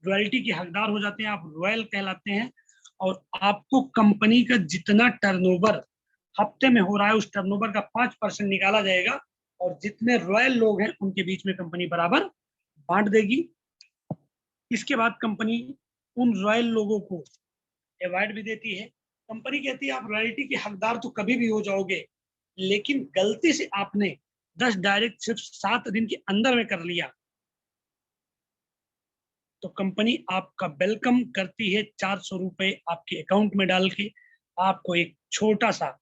रॉयल्टी के हकदार हो जाते हैं, आप रॉयल कहलाते हैं। और आपको कंपनी का जितना टर्नओवर हफ्ते में हो रहा है उस टर्नओवर का 5% निकाला जाएगा और जितने रॉयल लोग हैं उनके बीच में कंपनी बराबर बांट देगी। इसके बाद कंपनी उन रॉयल लोगों को अवार्ड भी देती है। कंपनी कहती है आप रॉयल्टी के हकदार तो कभी भी हो जाओगे, लेकिन गलती से आपने 10 डायरेक्ट सिर्फ 7 दिन के अंदर में कर लिया तो कंपनी आपका वेलकम करती है 400 रुपए आपके अकाउंट में डाल के, आपको एक छोटा सा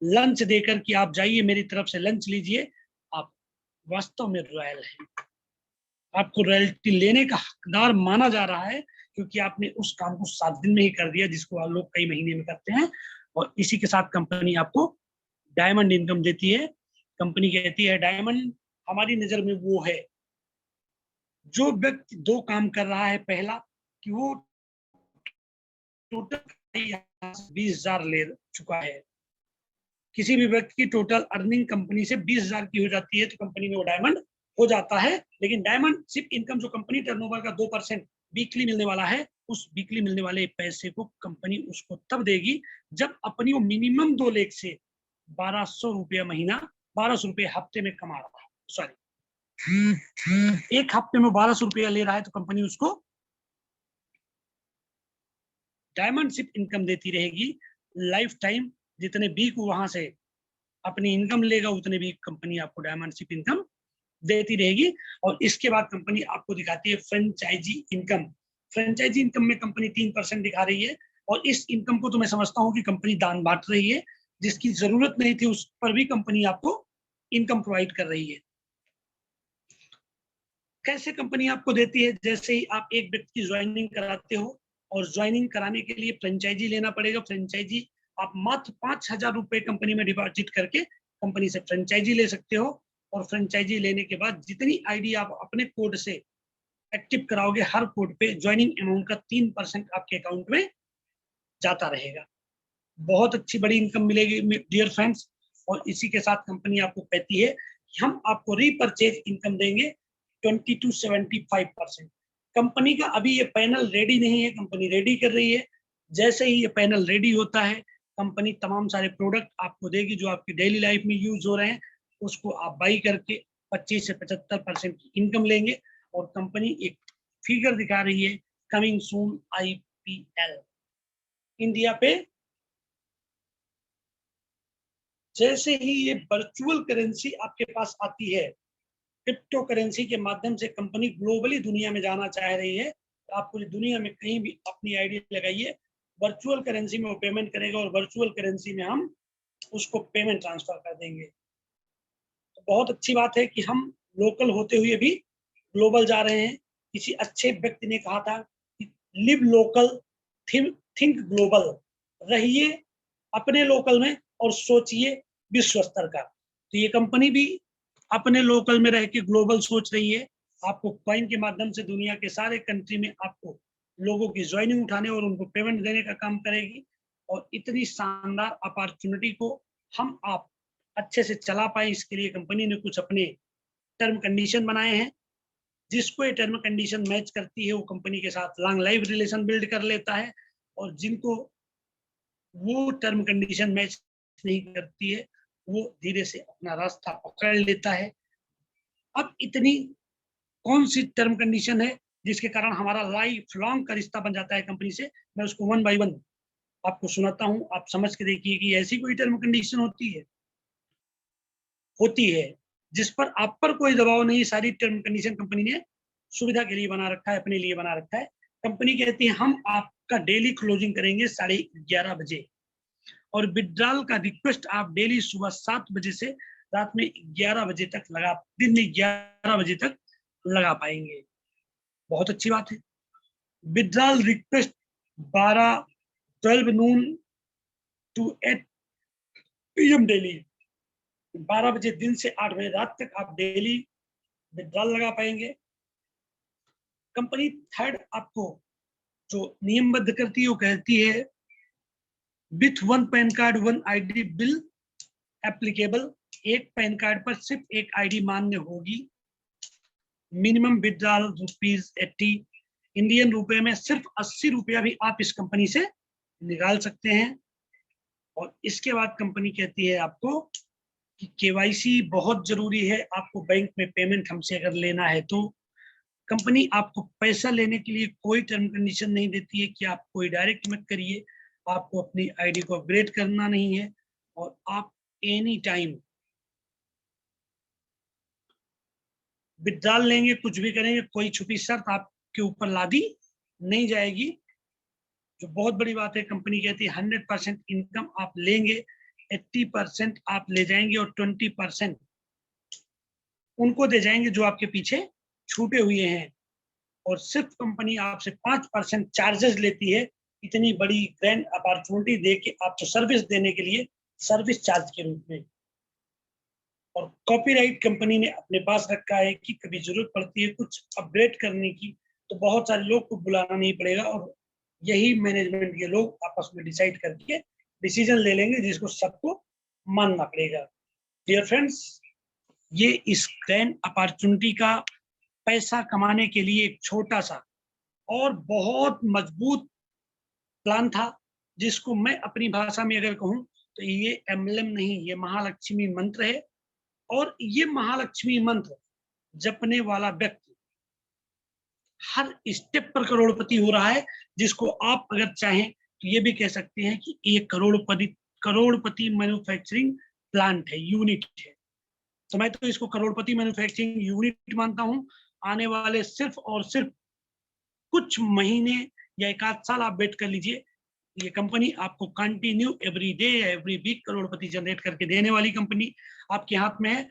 लंच देकर कि आप जाइए मेरी तरफ से लंच लीजिए, आप वास्तव में रॉयल हैं। आपको रॉयल्टी लेने का हकदार माना जा रहा है, क्योंकि आपने उस काम को 7 दिन में ही कर दिया जिसको आप लोग कई महीने में करते हैं। और इसी के साथ कंपनी आपको डायमंड इनकम देती है। कंपनी कहती है डायमंड हमारी नजर में वो है जो व्यक्ति 2 काम कर रहा है। पहला कि वो टोटल 20,000 ले चुका है। किसी भी व्यक्ति की टोटल अर्निंग कंपनी से 20,000 की हो जाती है तो कंपनी में वो डायमंड हो जाता है। लेकिन डायमंड सिर्फ इनकम जो कंपनी टर्नओवर का 2% वीकली मिलने वाला है, उस वीकली मिलने वाले पैसे को कंपनी उसको तब देगी जब अपनी वो मिनिमम 2 लाख से 1,200 रुपया महीना, 1,200 रुपये हफ्ते में कमा रहा है। सॉरी, एक हफ्ते में 1,200 रुपया ले रहा है तो कंपनी उसको डायमंड सिर्फ इनकम देती रहेगी लाइफ टाइम। जितने वीक वहां से अपनी इनकम लेगा उतने भी कंपनी आपको डायमंड सिर्फ इनकम देती रहेगी। और इसके बाद कंपनी आपको दिखाती है फ्रेंचाइजी इनकम। फ्रेंचाइजी इनकम में कंपनी 3% दिखा रही है, और इस इनकम को तो मैं समझता हूँ कि कंपनी दान बांट रही है, जिसकी जरूरत नहीं थी उस पर भी कंपनी आपको इनकम प्रोवाइड कर रही है। कैसे कंपनी आपको देती है? जैसे ही आप एक व्यक्ति की ज्वाइनिंग कराते हो, और ज्वाइनिंग कराने के लिए फ्रेंचाइजी लेना पड़ेगा। फ्रेंचाइजी आप मात्र 5,000 रुपए कंपनी में डिपॉजिट करके कंपनी से फ्रेंचाइजी ले सकते हो। और फ्रेंचाइजी लेने के बाद जितनी आईडी आप अपने कोड से एक्टिव कराओगे, हर कोड पे ज्वाइनिंग अमाउंट का 3% आपके अकाउंट में जाता रहेगा। बहुत अच्छी बड़ी इनकम मिलेगी डियर फ्रेंड्स। और इसी के साथ कंपनी आपको कहती है कि हम आपको रीपरचेज इनकम देंगे 20 to 75%। कंपनी का अभी ये पैनल रेडी नहीं है, कंपनी रेडी कर रही है। जैसे ही ये पैनल रेडी होता है, कंपनी तमाम सारे प्रोडक्ट आपको देगी जो आपकी डेली लाइफ में यूज हो रहे हैं, उसको आप बाई करके 25 से 75% की इनकम लेंगे। और कंपनी एक फिगर दिखा रही है, कमिंग सून IPL इंडिया पे। जैसे ही ये वर्चुअल करेंसी आपके पास आती है, क्रिप्टो करेंसी के माध्यम से कंपनी ग्लोबली दुनिया में जाना चाह रही है। तो आप पूरी दुनिया में कहीं भी अपनी आईडी लगाइए, वर्चुअल करेंसी में वो पेमेंट करेगा, और वर्चुअल करेंसी में हम उसको पेमेंट ट्रांसफर कर देंगे। तो बहुत अच्छी बात है कि हम लोकल होते हुए भी ग्लोबल जा रहे हैं। किसी अच्छे व्यक्ति ने कहा था कि लिव लोकल, थिंक ग्लोबल। रहिए अपने लोकल में और सोचिए विश्व स्तर का। तो ये कंपनी भी अपने लोकल में रह के ग्लोबल सोच रही है। आपको कॉइन के माध्यम से दुनिया के सारे कंट्री में आपको लोगों की ज्वाइनिंग उठाने और उनको पेमेंट देने का काम करेगी। और इतनी शानदार अपॉर्चुनिटी को हम आप अच्छे से चला पाए, इसके लिए कंपनी ने कुछ अपने टर्म कंडीशन बनाए हैं। जिसको ये टर्म कंडीशन मैच करती है वो कंपनी के साथ लॉन्ग लाइफ रिलेशन बिल्ड कर लेता है, और जिनको वो टर्म कंडीशन मैच नहीं करती है वो धीरे से अपना रास्ता पकड़ लेता है। अब इतनी कौन सी टर्म कंडीशन है जिसके कारण हमारा लाइफ लॉन्ग का रिश्ता बन जाता है कंपनी से? मैं उसको 1 by 1 आपको सुनाता हूँ, आप समझ के देखिए कि ऐसी कोई टर्म कंडीशन होती है जिस पर आप पर कोई दबाव नहीं। सारी टर्म कंडीशन कंपनी ने सुविधा के लिए बना रखा है, अपने लिए बना रखा है। कंपनी कहती है हम आपका डेली क्लोजिंग करेंगे 11:30 बजे, और विड्रॉल का रिक्वेस्ट आप डेली सुबह 7 बजे से रात में 11 बजे तक दिन में 11 बजे तक लगा पाएंगे। बहुत अच्छी बात है। Withdrawal request 12 noon to 8 PM daily, 12 बजे दिन से 8 बजे रात तक आप डेली विड्रॉल लगा पाएंगे। कंपनी थर्ड आपको जो नियमबद्ध करती है वो कहती है with 1 pan card 1 ID bill applicable. एक पैन कार्ड पर सिर्फ एक ID मान्य होगी। मिनिमम विड्रॉल ₹80, इंडियन रुपए में सिर्फ 80 रुपया भी आप इस कंपनी से निकाल सकते हैं। और इसके बाद कंपनी कहती है आपको कि KYC बहुत जरूरी है। आपको बैंक में पेमेंट हमसे अगर लेना है तो कंपनी आपको पैसा लेने के लिए कोई टर्म कंडीशन नहीं देती है कि आप कोई डायरेक्ट मत करिए, आपको अपनी आईडी को अपग्रेड करना नहीं है, और आप एनी टाइम विड्रॉल लेंगे, कुछ भी करेंगे, कोई छुपी शर्त आपके ऊपर लादी नहीं जाएगी। जो बहुत बड़ी बात है, कंपनी कहती है 100% इनकम आप लेंगे, 80% आप ले जाएंगे और 20% उनको दे जाएंगे जो आपके पीछे छूटे हुए हैं और सिर्फ कंपनी आपसे 5% चार्जेस लेती है, इतनी बड़ी ग्रैंड अपॉर्चुनिटी दे के आपको सर्विस देने के लिए, सर्विस चार्ज के रूप में। और कॉपीराइट कंपनी ने अपने पास रखा है कि कभी जरूरत पड़ती है कुछ अपग्रेड करने की, तो बहुत सारे लोग को बुलाना नहीं पड़ेगा और यही मैनेजमेंट के लोग आपस में डिसाइड करके डिसीजन ले लेंगे, जिसको सबको मानना पड़ेगा। डियर फ्रेंड्स, ये इस ग्रैंड अपॉर्चुनिटी का पैसा कमाने के लिए एक छोटा सा और बहुत मजबूत प्लान था, जिसको मैं अपनी भाषा में अगर कहूं तो ये एमएलएम नहीं, ये महालक्ष्मी मंत्र है। और ये महालक्ष्मी मंत्र जपने वाला व्यक्ति हर स्टेप पर करोड़पति हो रहा है, जिसको आप अगर चाहें तो ये भी कह सकते हैं कि ये करोड़पति मैन्युफैक्चरिंग प्लांट है, यूनिट है। तो मैं तो इसको करोड़पति मैन्युफैक्चरिंग यूनिट मानता हूं। आने वाले सिर्फ और सिर्फ कुछ महीने या एक आध साल आप वेट कर लीजिए, ये कंपनी आपको कंटिन्यू एवरी डे या एवरी वीक करोड़पति जनरेट करके देने वाली कंपनी आपके हाथ में है।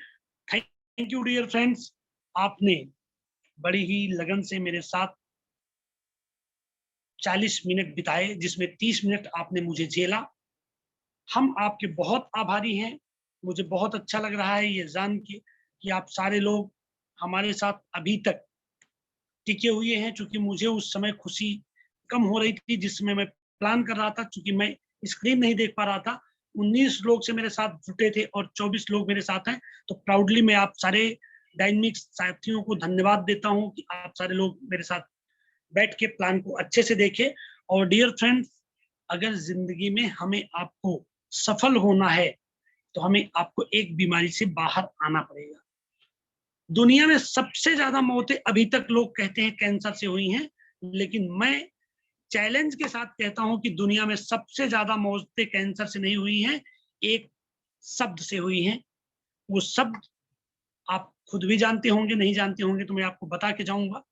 थैंक यू डियर फ्रेंड्स, आपने बड़ी ही लगन से मेरे साथ 40 मिनट बिताए, जिसमें 30 मिनट आपने मुझे झेला। हम आपके बहुत आभारी हैं। मुझे बहुत अच्छा लग रहा है ये जान के कि आप सारे लोग हमारे साथ अभी तक टिके हुए हैं, चूंकि मुझे उस समय खुशी कम हो रही थी जिस समय मैं प्लान कर रहा था, चूंकि मैं स्क्रीन नहीं देख पा रहा था। 19 लोग से मेरे साथ जुटे थे और 24 लोग मेरे साथ हैं, तो प्राउडली मैं आप सारे डायनेमिक साथियों को धन्यवाद देता हूं कि आप सारे लोग मेरे साथ बैठ के प्लान को अच्छे से देखें। और डियर फ्रेंड्स, अगर जिंदगी में हमें आपको सफल होना है तो हमें आपको एक बीमारी से बाहर आना पड़ेगा। दुनिया में सबसे ज्यादा मौतें अभी तक लोग कहते हैं कैंसर से हुई हैं, लेकिन मैं चैलेंज के साथ कहता हूं कि दुनिया में सबसे ज्यादा मौतें कैंसर से नहीं हुई हैं, एक शब्द से हुई हैं। वो शब्द आप खुद भी जानते होंगे, नहीं जानते होंगे तो मैं आपको बता के जाऊंगा।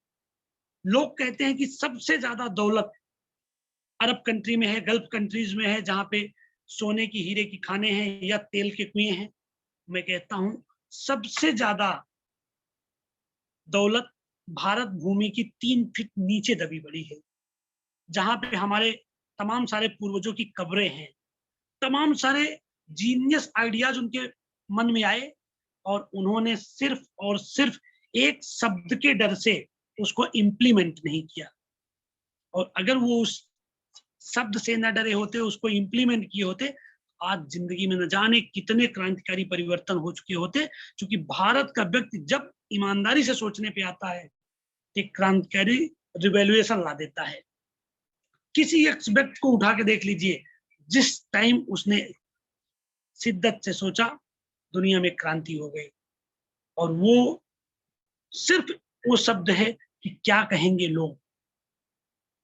लोग कहते हैं कि सबसे ज्यादा दौलत अरब कंट्री में है, गल्फ कंट्रीज में है, जहां पे सोने की हीरे की खाने हैं या तेल के कुएं हैं। मैं कहता हूं सबसे ज्यादा दौलत भारत भूमि की 3 फीट नीचे दबी पड़ी है, जहां पे हमारे तमाम सारे पूर्वजों की कब्रें हैं। तमाम सारे जीनियस आइडियाज उनके मन में आए और उन्होंने सिर्फ और सिर्फ एक शब्द के डर से उसको इम्प्लीमेंट नहीं किया। और अगर वो उस शब्द से न डरे होते, उसको इम्प्लीमेंट किए होते, आज जिंदगी में न जाने कितने क्रांतिकारी परिवर्तन हो चुके होते। क्योंकि भारत का व्यक्ति जब ईमानदारी से सोचने पे आता है तो क्रांतिकारी रिवॉल्यूशन ला देता है। किसी एक व्यक्ति को उठा के देख लीजिए, जिस टाइम उसने शिद्दत से सोचा, दुनिया में क्रांति हो गई। और वो सिर्फ वो शब्द है कि क्या कहेंगे लोग।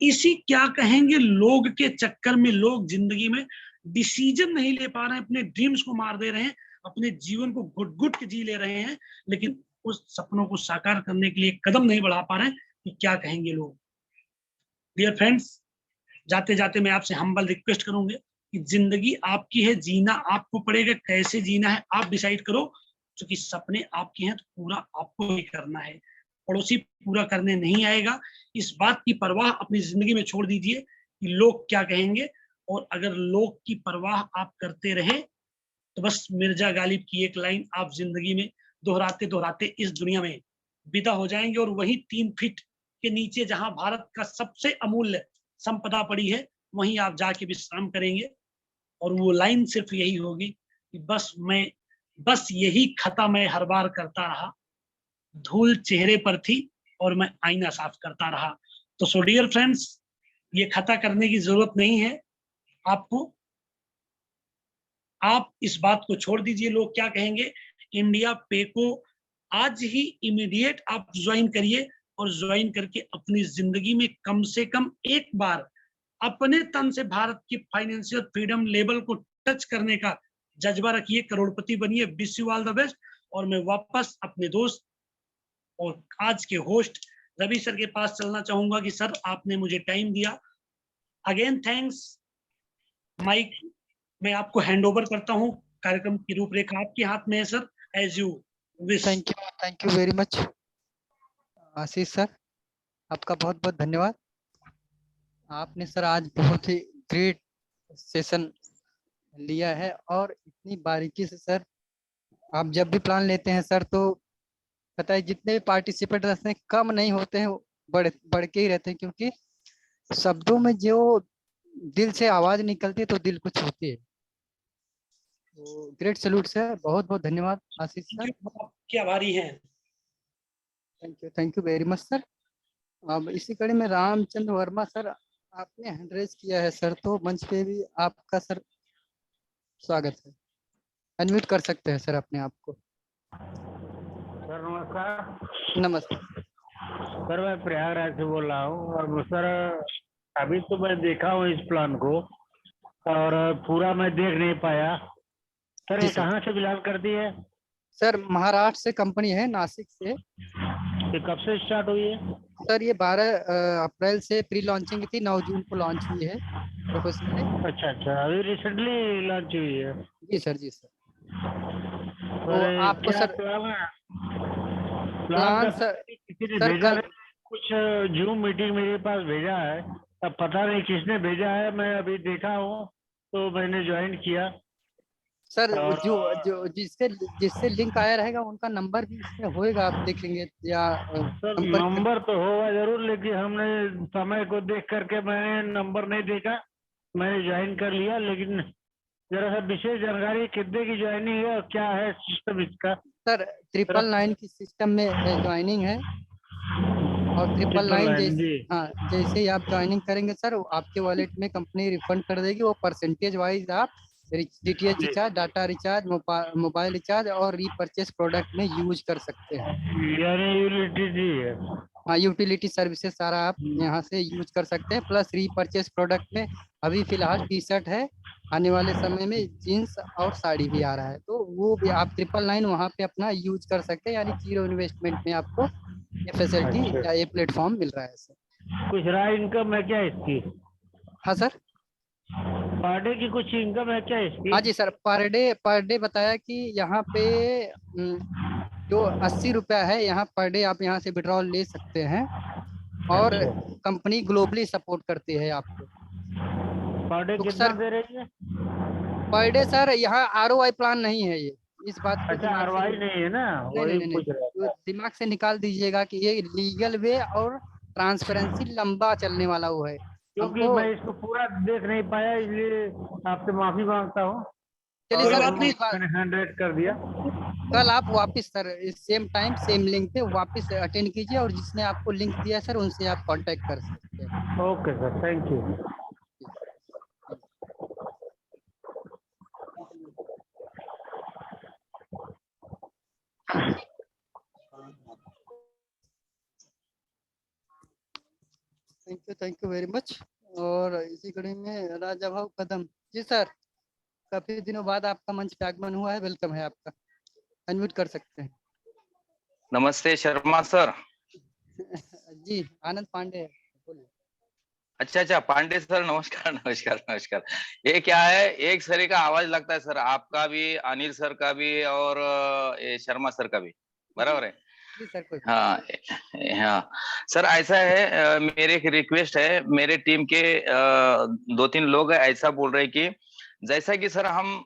इसी क्या कहेंगे लोग के चक्कर में लोग जिंदगी में डिसीजन नहीं ले पा रहे हैं, अपने ड्रीम्स को मार दे रहे हैं, अपने जीवन को घुट घुट के जी ले रहे हैं, लेकिन उस सपनों को साकार करने के लिए कदम नहीं बढ़ा पा रहे हैं कि क्या कहेंगे लोग। डियर फ्रेंड्स, जाते जाते मैं आपसे हम्बल रिक्वेस्ट करूंगा कि जिंदगी आपकी है, जीना आपको पड़ेगा, कैसे जीना है आप डिसाइड करो। क्योंकि सपने आपके हैं तो पूरा आपको ही करना है, पड़ोसी पूरा करने नहीं आएगा। इस बात की परवाह अपनी जिंदगी में छोड़ दीजिए कि लोग क्या कहेंगे। और अगर लोग की परवाह आप करते रहे तो बस मिर्जा गालिब की एक लाइन आप जिंदगी में दोहराते दोहराते इस दुनिया में विदा हो जाएंगे, और वही 3 फीट के नीचे जहां भारत का सबसे अमूल्य संपदा पड़ी है, वहीं आप जाके विश्राम करेंगे। और वो लाइन सिर्फ यही होगी कि बस यही खता मैं हर बार करता रहा, धूल चेहरे पर थी और मैं आईना साफ करता रहा। तो सो डियर फ्रेंड्स, ये खता करने की जरूरत नहीं है आपको। आप इस बात को छोड़ दीजिए लोग क्या कहेंगे। इंडिया पे को आज ही इमीडिएट आप ज्वाइन करिए, और ज्वाइन करके अपनी जिंदगी में कम से कम एक बार अपने तन से भारत की फाइनेंशियल फ्रीडम लेवल को टच करने का जज्बा रखिए, करोड़पति बनिए। Wish you all the best. और मैं वापस अपने दोस्त और आज के होस्ट रवि सर के पास चलना चाहूंगा कि सर आपने मुझे टाइम दिया। Again thanks. माइक मैं आपको हैंड ओवर करता हूं। कार्यक्रम की रूपरेखा आपके हाथ में है sir, as you wish. Thank you very much. Ashish sir, आपका बहुत बहुत धन्यवाद। आपने सर आज बहुत ही ग्रेट सेशन लिया है और इतनी बारीकी से सर, आप जब भी प्लान लेते हैं सर तो पता है जितने भी पार्टिसिपेट रहते हैं कम नहीं होते हैं, बढ़ बढ़ के ही रहते हैं, क्योंकि शब्दों में जो दिल से आवाज निकलती है तो दिल को छूती है। तो ग्रेट सैल्यूट सर, बहुत बहुत धन्यवाद आशीष सर। आपके आभारी हैं। Thank you very much sir. अब इसी कड़ी में रामचंद्र वर्मा सर, आपने हैंड रेज किया है सर, तो मंच पे भी आपका सर स्वागत है। अनम्यूट कर सकते हैं सर अपने आप को। सर नमस्कार। नमस्ते सर मैं प्रयागराज से बोल रहा हूँ और सर अभी तो मैं देखा हूँ इस प्लान को और पूरा मैं देख नहीं पाया। सर जी ये सर। कहाँ से बिलोंग करती है? सर महाराष्ट्र से कंपनी है, नासिक से। ये कब से स्टार्ट हुई है? सर ये 12 अप्रैल से प्री लॉन्चिंग थी, 9 जून को लॉन्च हुई है प्रोफेशनली। अच्छा अच्छा, अभी रिसेंटली लॉन्च हुई है। जी सर, जी सर। तो सर ये आपको क्या सर प्लान है? प्लान प्लान का सर, किसी ने सर भेजा कल है, कुछ जूम मीटिंग मेरे पास भेजा है, अब पता नहीं किसने भेजा है। मैं अभी देखा हूँ तो मैंने ज्वाइन किया सर और जो जो जिससे जिससे लिंक आया रहेगा उनका नंबर भी इसमें होएगा, आप देखेंगे या सर संपर्क कर। नंबर तो होगा जरूर, लेकिन हमने समय को देख करके मैंने नंबर नहीं देखा, मैंने ज्वाइन कर लिया। लेकिन जरा सा विशेष जानकारी कितने की ज्वाइनिंग है और क्या है सिस्टम इसका? सर जरा 999 की सिस्टम में ज्वाइनिंग है, और 999 999 जैसे, जी। हाँ जैसे ही आप ज्वाइनिंग करेंगे सर, आपके वॉलेट में कंपनी रिफंड कर देगी। वो परसेंटेज वाइज आप डीटीएच जी recharge, data recharge, mobile recharge और रीपरचेस प्रोडक्ट में यूज कर सकते हैं। यानी यूनिटी जी है। हाँ, यूटिलिटी सर्विसेज सारा आप यहाँ से यूज कर सकते हैं। प्लस रीपरचेस प्रोडक्ट में अभी फिलहाल टी शर्ट है, आने वाले समय में जीन्स और साड़ी भी आ रहा है, तो वो भी आप 999 वहाँ पे अपना यूज कर सकते हैं, यानी जीरो इन्वेस्टमेंट में आपको ये फैसिलिटी अच्छा, या ये प्लेटफॉर्म मिल रहा है सर। कुछ राय इनकम है क्या इसकी? हाँ सर। पर डे की कुछ इनकम है क्या इसकी? हाँ जी सर, पर डे बताया कि यहाँ पे जो 80 रुपया है यहाँ पर डे, आप यहाँ से विड्रॉल ले सकते हैं। और अच्छा, कंपनी ग्लोबली सपोर्ट करती है आपको। पर डे तो कितना सर दे रही है? पर डे सर यहाँ आरओआई प्लान नहीं है ये, इस बात को अच्छा, दिमाग से आरवाई नहीं है ना, नहीं नहीं वही नहीं नहीं, पूछ रहा तो था। दिमाग से निकाल दीजिएगा कि ये लीगल वे और ट्रांसपेरेंसी लंबा चलने वाला वो है क्योंकि हमको। मैं इसको पूरा देख नहीं पाया, इसलिए आपसे माफी मांगता हूँ चलिए और कोई सर, बात नहीं। मैंने 100 कर दिया। कल आप वापस sir same time same link पे वापस अटेंड कीजिए, और जिसने आपको लिंक दिया सर उनसे आप कांटेक्ट कर सकते हैं। Okay sir, thank you. Thank you very much. और इसी कड़ी में राजा भाव कदम जी सर, काफी दिनों बाद आपका मंच पे आगमन हुआ है, वेलकम है आपका, अनम्यूट कर सकते हैं। नमस्ते शर्मा सर। जी आनंद पांडे है, बोलिए। अच्छा अच्छा, पांडे सर, नमस्कार नमस्कार नमस्कार। ये क्या है, एक सरी का आवाज लगता है सर, आपका भी, अनिल सर का भी और ये शर्मा सर का भी, बराबर है? जी सर, कोई हाँ हाँ सर, ऐसा है, मेरे एक रिक्वेस्ट है, मेरे टीम के 2-3 लोग ऐसा बोल रहे हैं कि जैसा कि सर हम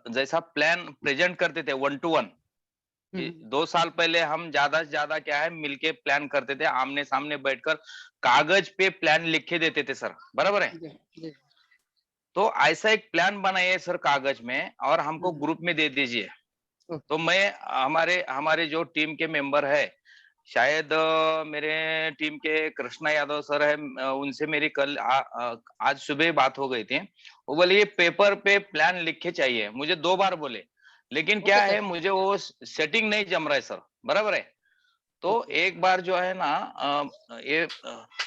जैसा प्लान प्रेजेंट करते थे 1 to 1, 2 साल पहले हम ज्यादा से ज्यादा क्या है मिलके प्लान करते थे, आमने सामने बैठकर कागज पे प्लान लिख के देते थे सर, बराबर है? जी जी। तो ऐसा एक प्लान बनाइए सर कागज में और हमको ग्रुप में दे दीजिए। तो मैं हमारे हमारे जो टीम के मेंबर है, शायद मेरे टीम के कृष्णा यादव सर है, उनसे मेरी कल आज सुबह बात हो गई थी। वो बोले ये पेपर पे प्लान लिख के चाहिए, मुझे 2 बार बोले, लेकिन क्या ओके है सर। मुझे वो सेटिंग नहीं जम रहा है सर, बराबर है? तो ओके, एक बार जो है ना ये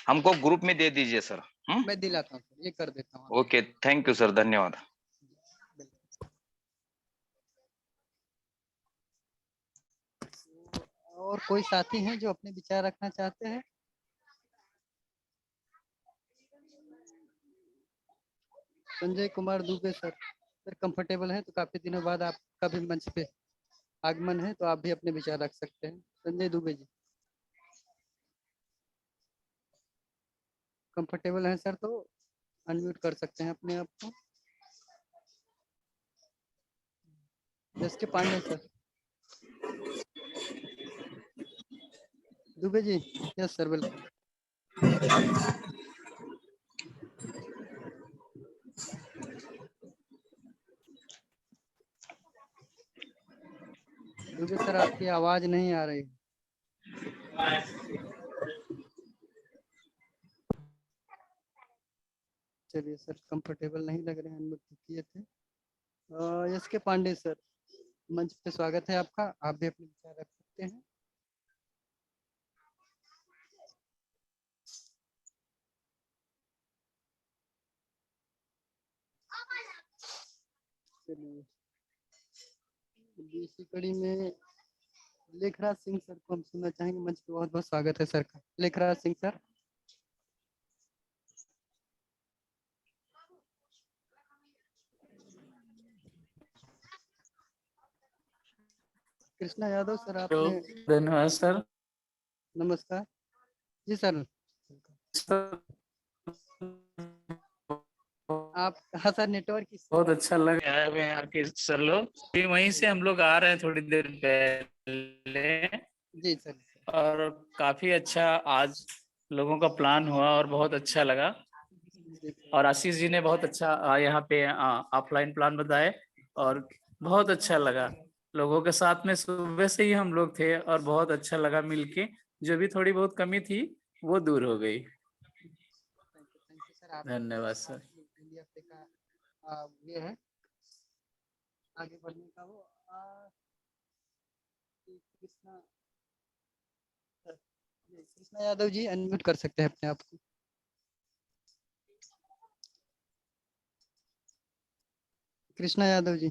हमको ग्रुप में दे दीजिए सर। मैं दिलाता हूँ सर, ये कर देता हूँ। ओके, थैंक यू सर, धन्यवाद। और कोई साथी हैं जो अपने विचार रखना चाहते हैं? संजय कुमार दुबे सर, कंफर्टेबल है तो काफी दिनों बाद आपका भी मंच पे आगमन है, तो आप भी अपने विचार रख सकते हैं। संजय दुबे जी। कंफर्टेबल हैं सर तो अनम्यूट कर सकते हैं अपने आप को। S K Pandey sir. Dubey ji. Yes sir welcome. Dubey sir आपकी आवाज नहीं आ रही। चलिए सर कंफर्टेबल नहीं लग रहे हैं, अनम्यूट किए थे। एस के पांडे सर मंच पे स्वागत है आपका, आप भी अपने विचार रख सकते हैं। चलिए इसी कड़ी में लेखराज सिंह सर को हम सुनना चाहेंगे, मंच पे बहुत बहुत स्वागत है सर का। लेखराज सिंह सर। कृष्णा यादव सर आपने। धन्यवाद सर। नमस्कार जी सर। आप हाँ सर नेटवर्क की। बहुत अच्छा लगा है यहाँ के सर लोग भी, वहीं से हम लोग आ रहे हैं थोड़ी देर पहले। जी सर। और काफी अच्छा आज लोगों का प्लान हुआ और बहुत अच्छा लगा। और आशीष जी ने बहुत अच्छा यहाँ पे ऑफलाइन प्लान बताए और बहुत अच्छा लगा। लोगों के साथ में सुबह से ही हम लोग थे और बहुत अच्छा लगा मिलके। जो भी थोड़ी बहुत कमी थी वो दूर हो गई। धन्यवाद सर। इंडिया पे का ये है आगे बढ़ने का वो कृष्णा यादव जी अनम्यूट कर सकते हैं अपने आप को। कृष्णा यादव जी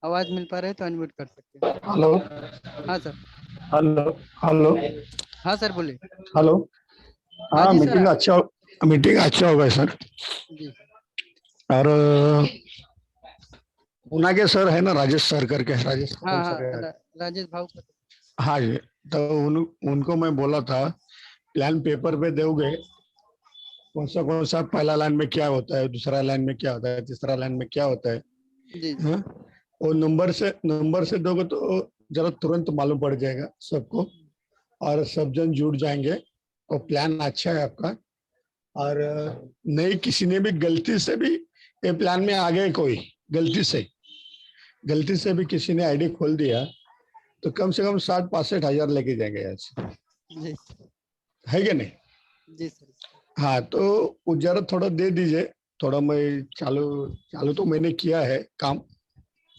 आवाज मिल पा रहे है तो अनम्यूट कर सकते हैं। हेलो। हाँ सर। हेलो। हेलो। हाँ सर बोलिए। हेलो। हाँ हाँ जी सर। मीटिंग अच्छा होगा सर। जी। और पूना के सर है ना, राजेश सर करके, राजेश हाँ कौन हाँ सर है? राजेश भाव। हाँ जी, तो उनको मैं बोला था प्लान पेपर पे दोगे, कौन सा पहला लाइन में क्या होता है, दूसरा लाइन में क्या होता है, तीसरा लाइन में क्या होता है। जी। हाँ? वो नंबर से दोगे तो जरा तुरंत मालूम पड़ जाएगा सबको और सब जन जुड़ जाएंगे। और प्लान अच्छा है आपका। और नहीं किसी ने भी गलती से भी ये प्लान में आ गए, कोई गलती से भी किसी ने आईडी खोल दिया तो कम से कम 60-65 हजार लेके जाएंगे आज। जी। है कि नहीं? जी सर। हाँ, तो जरा थोड़ा दे दीजिए। थोड़ा मैं चालू तो मैंने किया है काम।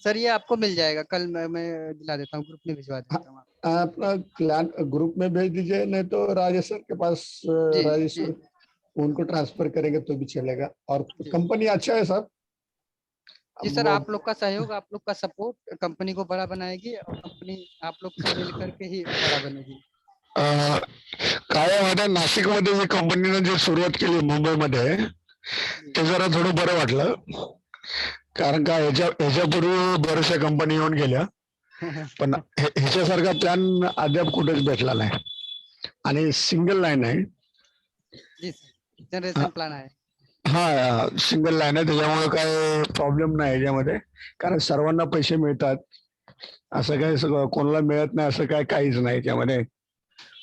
सर ये आपको मिल जाएगा कल, मैं दिला देता हूँ, ग्रुप में भिजवा देता हूँ। अपना प्लान ग्रुप में भेज दीजिए, नहीं तो राजेश सर के पास, राजेश सर उनको ट्रांसफर करेंगे तो भी चलेगा। और कंपनी अच्छा है सर। जी सर, आप लोग का सहयोग, आप लोग का सपोर्ट कंपनी को बड़ा बनाएगी और कंपनी आप लोग से मिल करके ही बड़ा बनेगी। काय माहिती, नाशिकमध्ये जी कंपनीने जी सुरुवात केली मुंबईमध्ये, ते जरा थोडं बरं वाटलं. कारण का ह्याच्यापूर्वी बऱ्याचशा कंपनी येऊन गेल्या, पण ह्याच्यासारखा प्लॅन अद्याप कुठेच भेटला नाही आणि सिंगल लाईन आहे. जी सर, जनरेशन प्लान आहे. हा, सिंगल लाईन आहे, त्याच्यामुळे काय प्रॉब्लेम नाही याच्यामध्ये. कारण सर्वांना पैसे मिळतात, असं काय कोणाला मिळत नाही असं काहीच नाही त्यामध्ये.